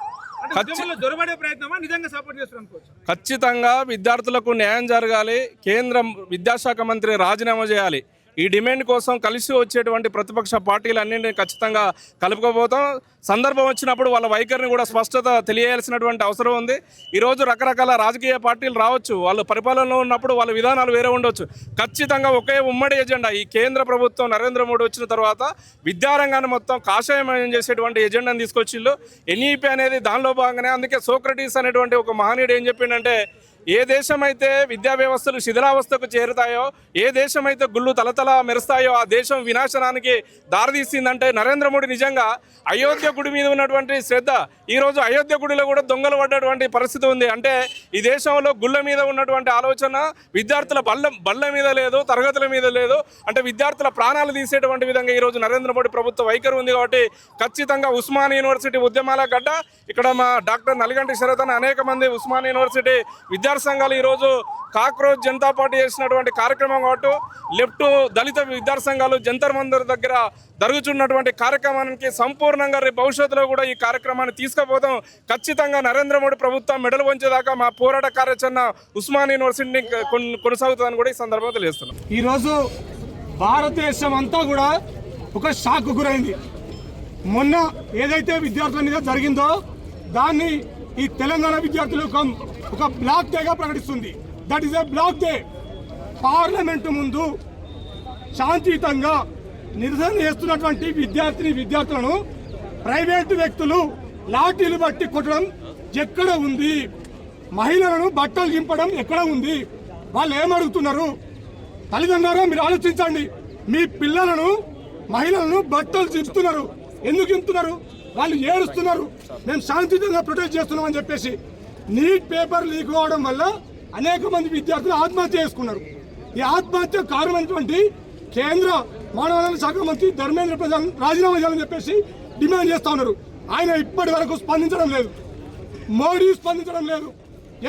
అంటే ఉద్యమంలో దొరబడే ప్రయత్నమా, నిజంగా సపోర్ట్ చేస్తారు అనుకోవచ్చు? ఖచ్చితంగా విద్యార్థులకు న్యాయం జరగాలి. కేంద్ర విద్యాశాఖ మంత్రి రాజీనామా చేయాలి. ఈ డిమాండ్ కోసం కలిసి వచ్చేటువంటి ప్రతిపక్ష పార్టీలన్నింటినీ ఖచ్చితంగా కలుపుకోబోతాం. సందర్భం వచ్చినప్పుడు వాళ్ళ వైఖరిని కూడా స్పష్టత తెలియాల్సినటువంటి అవసరం ఉంది. ఈరోజు రకరకాల రాజకీయ పార్టీలు రావచ్చు, వాళ్ళు పరిపాలనలో ఉన్నప్పుడు వాళ్ళ విధానాలు వేరే ఉండొచ్చు. ఖచ్చితంగా ఒకే ఉమ్మడి ఎజెండా ఈ కేంద్ర ప్రభుత్వం నరేంద్ర మోడీ వచ్చిన తర్వాత విద్యారంగాన్ని మొత్తం కాషాయమయం చేసేటువంటి ఎజెండాను తీసుకొచ్చిళ్ళు. ఎన్ఈపీ అనేది దానిలో భాగంగానే. అందుకే సోక్రటీస్ అనేటువంటి ఒక మహనీయుడు ఏం చెప్పిండంటే, ఏ దేశమైతే విద్యా వ్యవస్థలు శిథిలావస్థకు చేరుతాయో, ఏ దేశమైతే గుళ్ళు తలతల మెరుస్తాయో ఆ దేశం వినాశనానికి దారితీసిందంటే నరేంద్ర మోడీ నిజంగా అయోధ్య గుడి మీద ఉన్నటువంటి శ్రద్ధ ఈరోజు అయోధ్య గుడిలో కూడా దొంగలు పడ్డటువంటి పరిస్థితి ఉంది. అంటే ఈ దేశంలో గుళ్ళ మీద ఉన్నటువంటి ఆలోచన విద్యార్థుల బళ్ళ మీద లేదు, తరగతుల మీద లేదు. అంటే విద్యార్థుల ప్రాణాలు తీసేటువంటి విధంగా ఈరోజు నరేంద్ర మోడీ ప్రభుత్వ వైఖరి ఉంది. కాబట్టి ఖచ్చితంగా ఉస్మానియా యూనివర్సిటీ ఉద్యమాల గడ్డ. ఇక్కడ మా డాక్టర్ నలిగంటి శరత్ అనే అనేక మంది ఉస్మానియా యూనివర్సిటీ విద్యార్థి సంఘాలు ఈరోజు కాక్రోచ్ జనతా పార్టీ చేసినటువంటి కార్యక్రమం కాబట్టి లెఫ్ట్ దళిత విద్యార్థి సంఘాలు జంతర్ మంతర్ దగ్గర జరుగుతున్నటువంటి కార్యక్రమానికి సంపూర్ణంగా రేపు భవిష్యత్తులో కూడా ఈ కార్యక్రమాన్ని తీసుకుపోతాం. ఖచ్చితంగా నరేంద్ర మోడీ ప్రభుత్వం మెడలు వంచేదాకా మా పోరాట కార్యాచరణ ఉస్మానియా యూనివర్సిటీని కొనసాగుతుందని కూడా ఈ సందర్భంగా తెలియజేస్తున్నాం. ఈరోజు భారతదేశం అంతా కూడా ఒక షాక్ గురైంది. మొన్న ఏదైతే విద్యార్థుల మీద జరిగిందో దాన్ని ఈ తెలంగాణ విద్యార్థులు ఒక బ్లాక్ డేగా ప్రకటిస్తుంది. That is a black day. Parliament ముందు శాంతియుతంగా నిరసన చేస్తున్నటువంటి విద్యార్థులను ప్రైవేటు వ్యక్తులు లాఠీలు బట్టి కొట్టడం ఎక్కడ ఉంది? మహిళలను బట్టలు దింపడం ఎక్కడ ఉంది? వాళ్ళు ఏమడుగుతున్నారు? తల్లిదండ్రులారా మీరు ఆలోచించండి. మీ పిల్లలను మహిళలను బట్టలు దింపుతున్నారు. ఎందుకు దింపుతున్నారు? వాళ్ళు ఏడుస్తున్నారు. మేము శాంతియుతంగా ప్రొటెస్ట్ చేస్తున్నాం అని చెప్పేసి. నీట్ పేపర్ లీక్ అవడం వల్ల అనేక మంది విద్యార్థులు ఆత్మహత్య చేసుకున్నారు. ఈ ఆత్మహత్య కారణమైనటువంటి కేంద్ర మానవ వనరుల శాఖ మంత్రి ధర్మేంద్ర ప్రధాన్ రాజీనామా చేయాలని చెప్పేసి డిమాండ్ చేస్తా ఉన్నారు. ఆయన ఇప్పటి వరకు స్పందించడం లేదు. మోడీ స్పందించడం లేదు.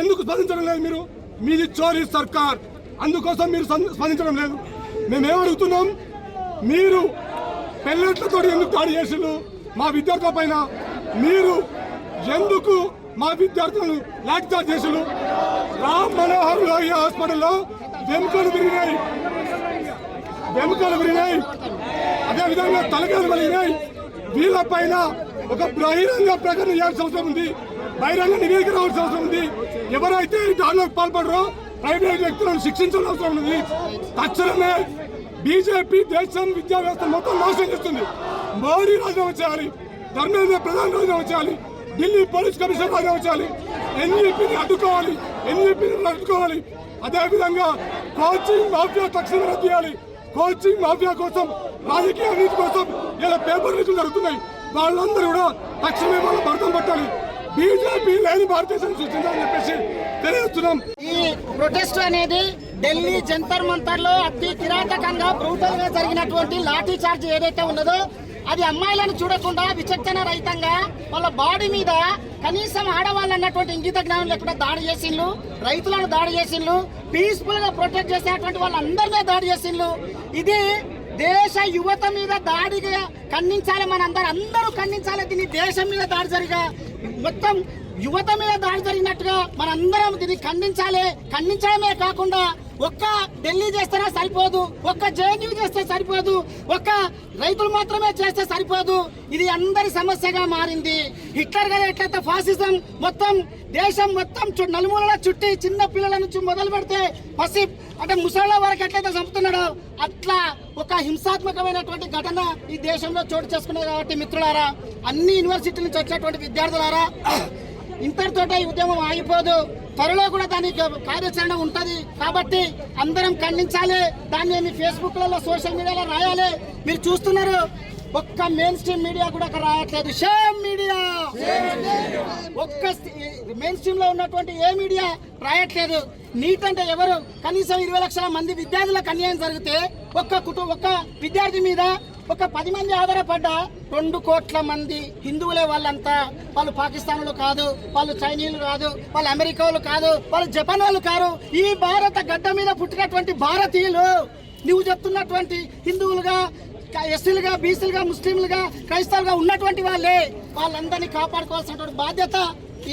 ఎందుకు స్పందించడం లేదు? మీది చోరీ సర్కార్, అందుకోసం మీరు స్పందించడం లేదు. మేమేమడుగుతున్నాం, మీరు పెల్లెట్లతో ఎందుకు దాడి చేసిండ్రు మా విద్యార్థుల పైన? మీరు ఎందుకు మా విద్యార్థులను లాఠీచార్జ్ చేసిండ్రు? రామ్ మనోహర్ లోహియా హాస్పిటల్లో వెముకలు విరిగినాయి, అదేవిధంగా తలకాయలు పలిగినాయి. వీళ్ళపైన ఒక బహిరంగ ప్రకటన చేయాల్సిన అవసరం ఉంది. బహిరంగ నివేదిక రావాల్సిన అవసరం ఉంది. ఎవరైతే దానిలోకి పాల్పడరో ప్రైవేట్ వ్యక్తులను శిక్షించాల్సిన అవసరం ఉంది. తక్షణమే బీజేపీ దేశం విద్యా వ్యవస్థ మొత్తం నాశనం చేస్తుంది. మోడీ రాజీనామా చేయాలి, ధర్మేంద్ర ప్రధాన్ రాజీనామా చేయాలి, ఢిల్లీ పోలీస్ కమిషనర్ రాజీనామా చేయాలి, ఎన్ఈపీని అడ్డుకోవాలి. అదేవిధంగా కోచింగ్ మాఫియా తక్షణమే రద్దు చేయాలి. కోచింగ్ మాఫియా కోసం, రాజకీయ అవినీతి కోసం ఇలా పేపర్ లీకులు జరుగుతున్నాయి. వాళ్ళందరూ కూడా తక్షణమే వాళ్ళ భర్తం పట్టాలి. బీజేపీ లేని భారతదేశాన్ని సృష్టించాలని చెప్పేసి తెలియజేస్తున్నాం. ఈ ప్రొటెస్ట్ అనేది ఢిల్లీ జంతర్ మంతర్ లో అతి కిరాతకంగా బ్రూటల్ గా జరిగినటువంటి లాఠీ చార్జ్ ఏదైతే ఉన్నదో అది అమ్మాయిలను చూడకుండా విచక్షణ రహితంగా వాళ్ళ బాడీ మీద కనీసం ఆడవాళ్ళు అన్నటువంటి ఇంగిత జ్ఞానం లేకుండా దాడి చేసిండ్రు. రైతులను దాడి చేసిండ్రు. పీస్ఫుల్ గా ప్రొటెక్ట్ చేసేటువంటి వాళ్ళందరినీ దాడి చేసిండ్రు. ఇది దేశ యువత మీద దాడిగా ఖండించాలి. అందరూ ఖండించాలి. దీన్ని దేశం మీద దాడి జరిగా మొత్తం యువత మీద దాడి జరిగినట్టుగా మనందరం దీన్ని ఖండించడమే కాకుండా ఒక్క ఢిల్లీ చేస్తేనే సరిపోదు, ఒక్క జేఎన్యూ చేస్తే సరిపోదు, ఒక్క రైతులు మాత్రమే చేస్తే సరిపోదు. ఇది అందరి సమస్యగా మారింది. హిట్లర్ గారు ఎట్లయితే ఫాసిజం మొత్తం దేశం మొత్తం నలుమూలలా చుట్టి చిన్న పిల్లల నుంచి మొదలు పెడితే అంటే ముసళ్ళ వరకు ఎట్లయితే చంపుతున్నాడో అట్లా ఒక హింసాత్మకమైనటువంటి ఘటన ఈ దేశంలో చోటు చేసుకున్నది. కాబట్టి మిత్రులారా, అన్ని యూనివర్సిటీల నుంచి వచ్చేటువంటి విద్యార్థులారా, ఇంతటితోటే ఈ ఉద్యమం ఆగిపోదు. త్వరలో కూడా దానికి కార్యాచరణ ఉంటుంది. కాబట్టి అందరం ఖండించాలి. దాన్ని మీ ఫేస్బుక్లలో సోషల్ మీడియాలో రాయాలి. మీరు చూస్తున్నారు ఒక్క మెయిన్ స్ట్రీమ్ మీడియా కూడా రాయట్లేదు. Shame media. ఒక్క మెయిన్ స్ట్రీమ్ లో ఉన్నటువంటి ఏ మీడియా రాయట్లేదు. నీట్ అంటే ఎవరు? కనీసం 20 లక్షల మంది విద్యార్థులకు అన్యాయం జరిగితే ఒక్క విద్యార్థి మీద ఒక 10 మంది ఆధారపడ్డ 2 కోట్ల మంది హిందువులే వాళ్ళంతా. వాళ్ళు పాకిస్తాన్లు కాదు, వాళ్ళు చైనీయులు కాదు, వాళ్ళు అమెరికా వాళ్ళు కాదు, వాళ్ళు జపాన్ వాళ్ళు కాదు. ఈ భారత గడ్డ మీద పుట్టినటువంటి భారతీయులు నువ్వు చెప్తున్నటువంటి హిందువులుగా, ఎస్సీలుగా, బీసీలుగా, ముస్లింలుగా, క్రైస్తవులుగా ఉన్నటువంటి వాళ్ళే. వాళ్ళందరినీ కాపాడుకోవాల్సినటువంటి బాధ్యత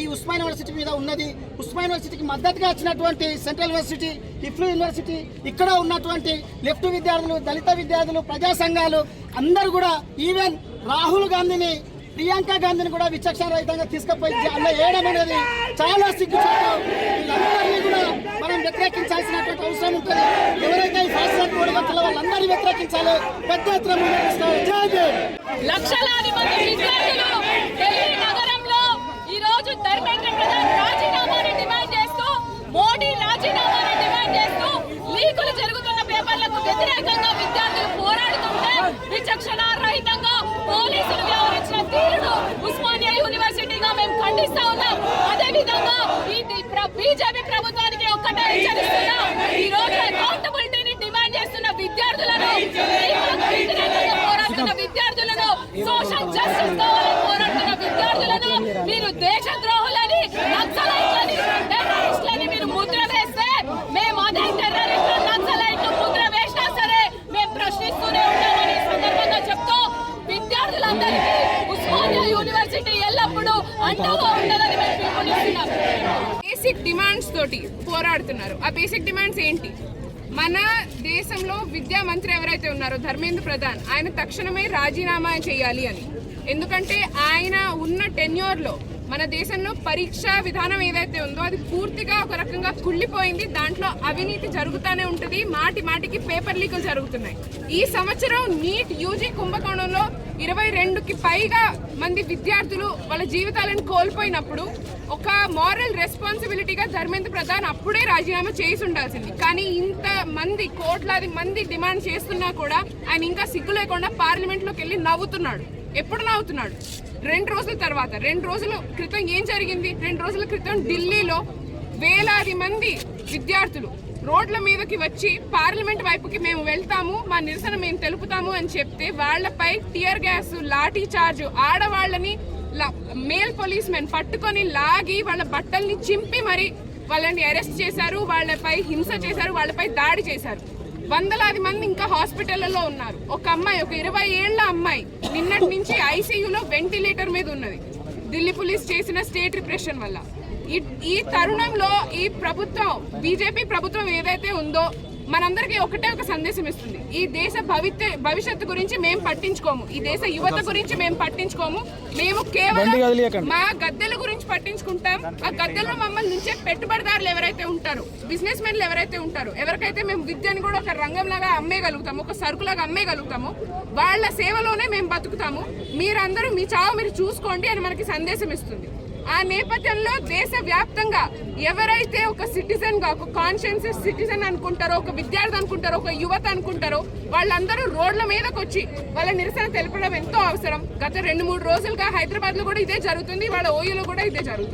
ఈ ఉస్మాన్ యూనివర్సిటీ మీద ఉన్నది. ఉస్మాన్ యూనివర్సిటీకి మద్దతుగా వచ్చినటువంటి సెంట్రల్ యూనివర్సిటీ, ఇఫ్లూ యూనివర్సిటీ, ఇక్కడ ఉన్నటువంటి లెఫ్ట్ విద్యార్థులు, దళిత విద్యార్థులు, ప్రజా సంఘాలు అందరూ కూడా, ఈవెన్ రాహుల్ గాంధీని, ప్రియాంక గాంధీని కూడా విచక్షణ రహితంగా తీసుకుపోయి అలా వేయడం అనేది చాలా సిగ్గుచేటు. వీళ్ళందరినీ కూడా మనం వ్యతిరేకించాల్సినటువంటి అవసరం ఉంటుంది. ఎవరైతే ఈ ఫాసిస్ట్ గోడగట్టలో వాళ్ళందరినీ వ్యతిరేకించాలి. పెద్ద ఎత్తున లక్షలాది మంది విద్యార్థులు ఢిల్లీ నగరంలో ఈ రోజు ధర్మేంద్ర ప్రధాన్ రాజీనామాని డిమాండ్ చేస్తూ, మోడీ రాజీనామాని డిమాండ్ చేస్తూ లీకులు జరుగుతున్న పేపర్లకు వ్యతిరేకంగా విద్యార్థులు పోరాడుతుంటే విచక్షణ రహితంగా పోలీసులు వ్యవహరించిన తీరును ఉస్మానియా యూనివర్సిటీగా మేము ఖండిస్తా ఉన్నాం. అదే విధంగా ఈ బీజేపీ ప్రభుత్వానికి ఒక్కటే హెచ్చరిస్తున్నాం. ఈ రోజు అకౌంటబిలిటీని డిమాండ్ చేస్తున్న విద్యార్థులను, పోరాడుతున్న విద్యార్థులను, సోషల్ జస్టిస్ కావాలని పోరాడుతున్న విద్యార్థులను మీరు దేశద్రోహులని, నక్సలైట్లని, టెర్రరిస్టులని మీరు ముద్ర వేస్తే మేము అదే టెర్రరిస్టు, నక్సలైట్లు ముద్ర వేసినా సరే మేము ప్రశ్నిస్తూనే ఉంటామని సందర్భంగా చెప్తూ విద్యార్థులందరికీ ఉస్మానియా యూనివర్సిటీ ఎల్లప్పుడూ అండగా ఉండాలని మేము పిలుపునిస్తున్నాం. బేసిక్ డిమాండ్స్ తోటి పోరాడుతున్నారు. ఆ బేసిక్ డిమాండ్స్ ఏంటి? మన దేశంలో విద్యా మంత్రి ఎవరైతే ఉన్నారో ధర్మేంద్ర ప్రధాన్, ఆయన తక్షణమే రాజీనామా చేయాలి అని. ఎందుకంటే ఆయన ఉన్న టెన్యూర్లో మన దేశంలో పరీక్షా విధానం ఏదైతే ఉందో అది పూర్తిగా ఒక రకంగా కుళ్ళిపోయింది. దాంట్లో అవినీతి జరుగుతూనే ఉంటుంది. మాటికి పేపర్ లీకులు జరుగుతున్నాయి. ఈ సంవత్సరం నీట్ యూజీ కుంభకోణంలో 22కి పైగా మంది విద్యార్థులు వాళ్ళ జీవితాలను కోల్పోయినప్పుడు ఒక మారల్ రెస్పాన్సిబిలిటీగా ధర్మేంద్ర ప్రధాన్ అప్పుడే రాజీనామా చేసి ఉండాల్సింది. కానీ ఇంత మంది, కోట్లాది మంది డిమాండ్ చేస్తున్నా కూడా ఆయన ఇంకా సిగ్గు లేకుండా పార్లమెంట్లోకి వెళ్ళి నవ్వుతున్నాడు. ఎప్పుడు నవ్వుతున్నాడు? 2 రోజుల తర్వాత. 2 రోజుల క్రితం ఏం జరిగింది? 2 రోజుల క్రితం ఢిల్లీలో వేలాది మంది విద్యార్థులు రోడ్ల మీదకి వచ్చి పార్లమెంట్ వైపుకి మేము వెళ్తాము, మా నిరసన మేము తెలుపుతాము అని చెప్తే వాళ్లపై టియర్ గ్యాస్, లాఠీ చార్జ్, ఆడవాళ్ళని మేల్ పోలీస్ మెన్ పట్టుకొని లాగి వాళ్ళ బట్టల్ని చింపి మరి వాళ్ళని అరెస్ట్ చేశారు, వాళ్ళపై హింస చేశారు, వాళ్ళపై దాడి చేశారు. వందలాది మంది ఇంకా హాస్పిటళ్లలో ఉన్నారు. ఒక అమ్మాయి, ఒక 20 ఏళ్ల అమ్మాయి నిన్నటి నుంచి ఐసీయూలో వెంటిలేటర్ మీద ఉన్నది ఢిల్లీ పోలీస్ చేసిన స్టేట్ రిప్రెషన్ వల్ల. ఈ తరుణంలో ఈ ప్రభుత్వం, బీజేపీ ప్రభుత్వం ఏదైతే ఉందో మనందరికీ ఒకటే ఒక సందేశం ఇస్తుంది. ఈ దేశ భవిష్యత్తు గురించి మేము పట్టించుకోము, ఈ దేశ యువత గురించి మేము పట్టించుకోము. మేము కేవలం మా గద్దెల గురించి పట్టించుకుంటాం. ఆ గద్దెల్లో మమ్మల్ని నుంచే పెట్టుబడిదారులు ఎవరైతే ఉంటారో, బిజినెస్ మెన్లు ఎవరైతే ఉంటారో, ఎవరికైతే మేము విద్యను కూడా ఒక రంగంలాగా అమ్మేయగలుగుతాము, ఒక సరుకులాగా అమ్మేయగలుగుతాము, వాళ్ళ సేవలోనే మేము బతుకుతాము. మీరందరూ మీ చావు మీరు చూసుకోండి అని మనకి సందేశం ఇస్తుంది. ఆ నేపథ్యంలో దేశవ్యాప్తంగా ఎవరైతే ఒక సిటిజన్ గా, ఒక కాన్షియస్ సిటిజన్ అనుకుంటారో, ఒక విద్యార్థి అనుకుంటారో, ఒక యువత అనుకుంటారో, వాళ్ళందరూ రోడ్ల మీదకి వచ్చి వాళ్ళ నిరసన తెలపడం ఎంతో అవసరం. గత 2-3 రోజులుగా హైదరాబాద్ లో కూడా ఇదే జరుగుతుంది, వాళ్ళ ఓయూలో కూడా ఇదే జరుగుతుంది.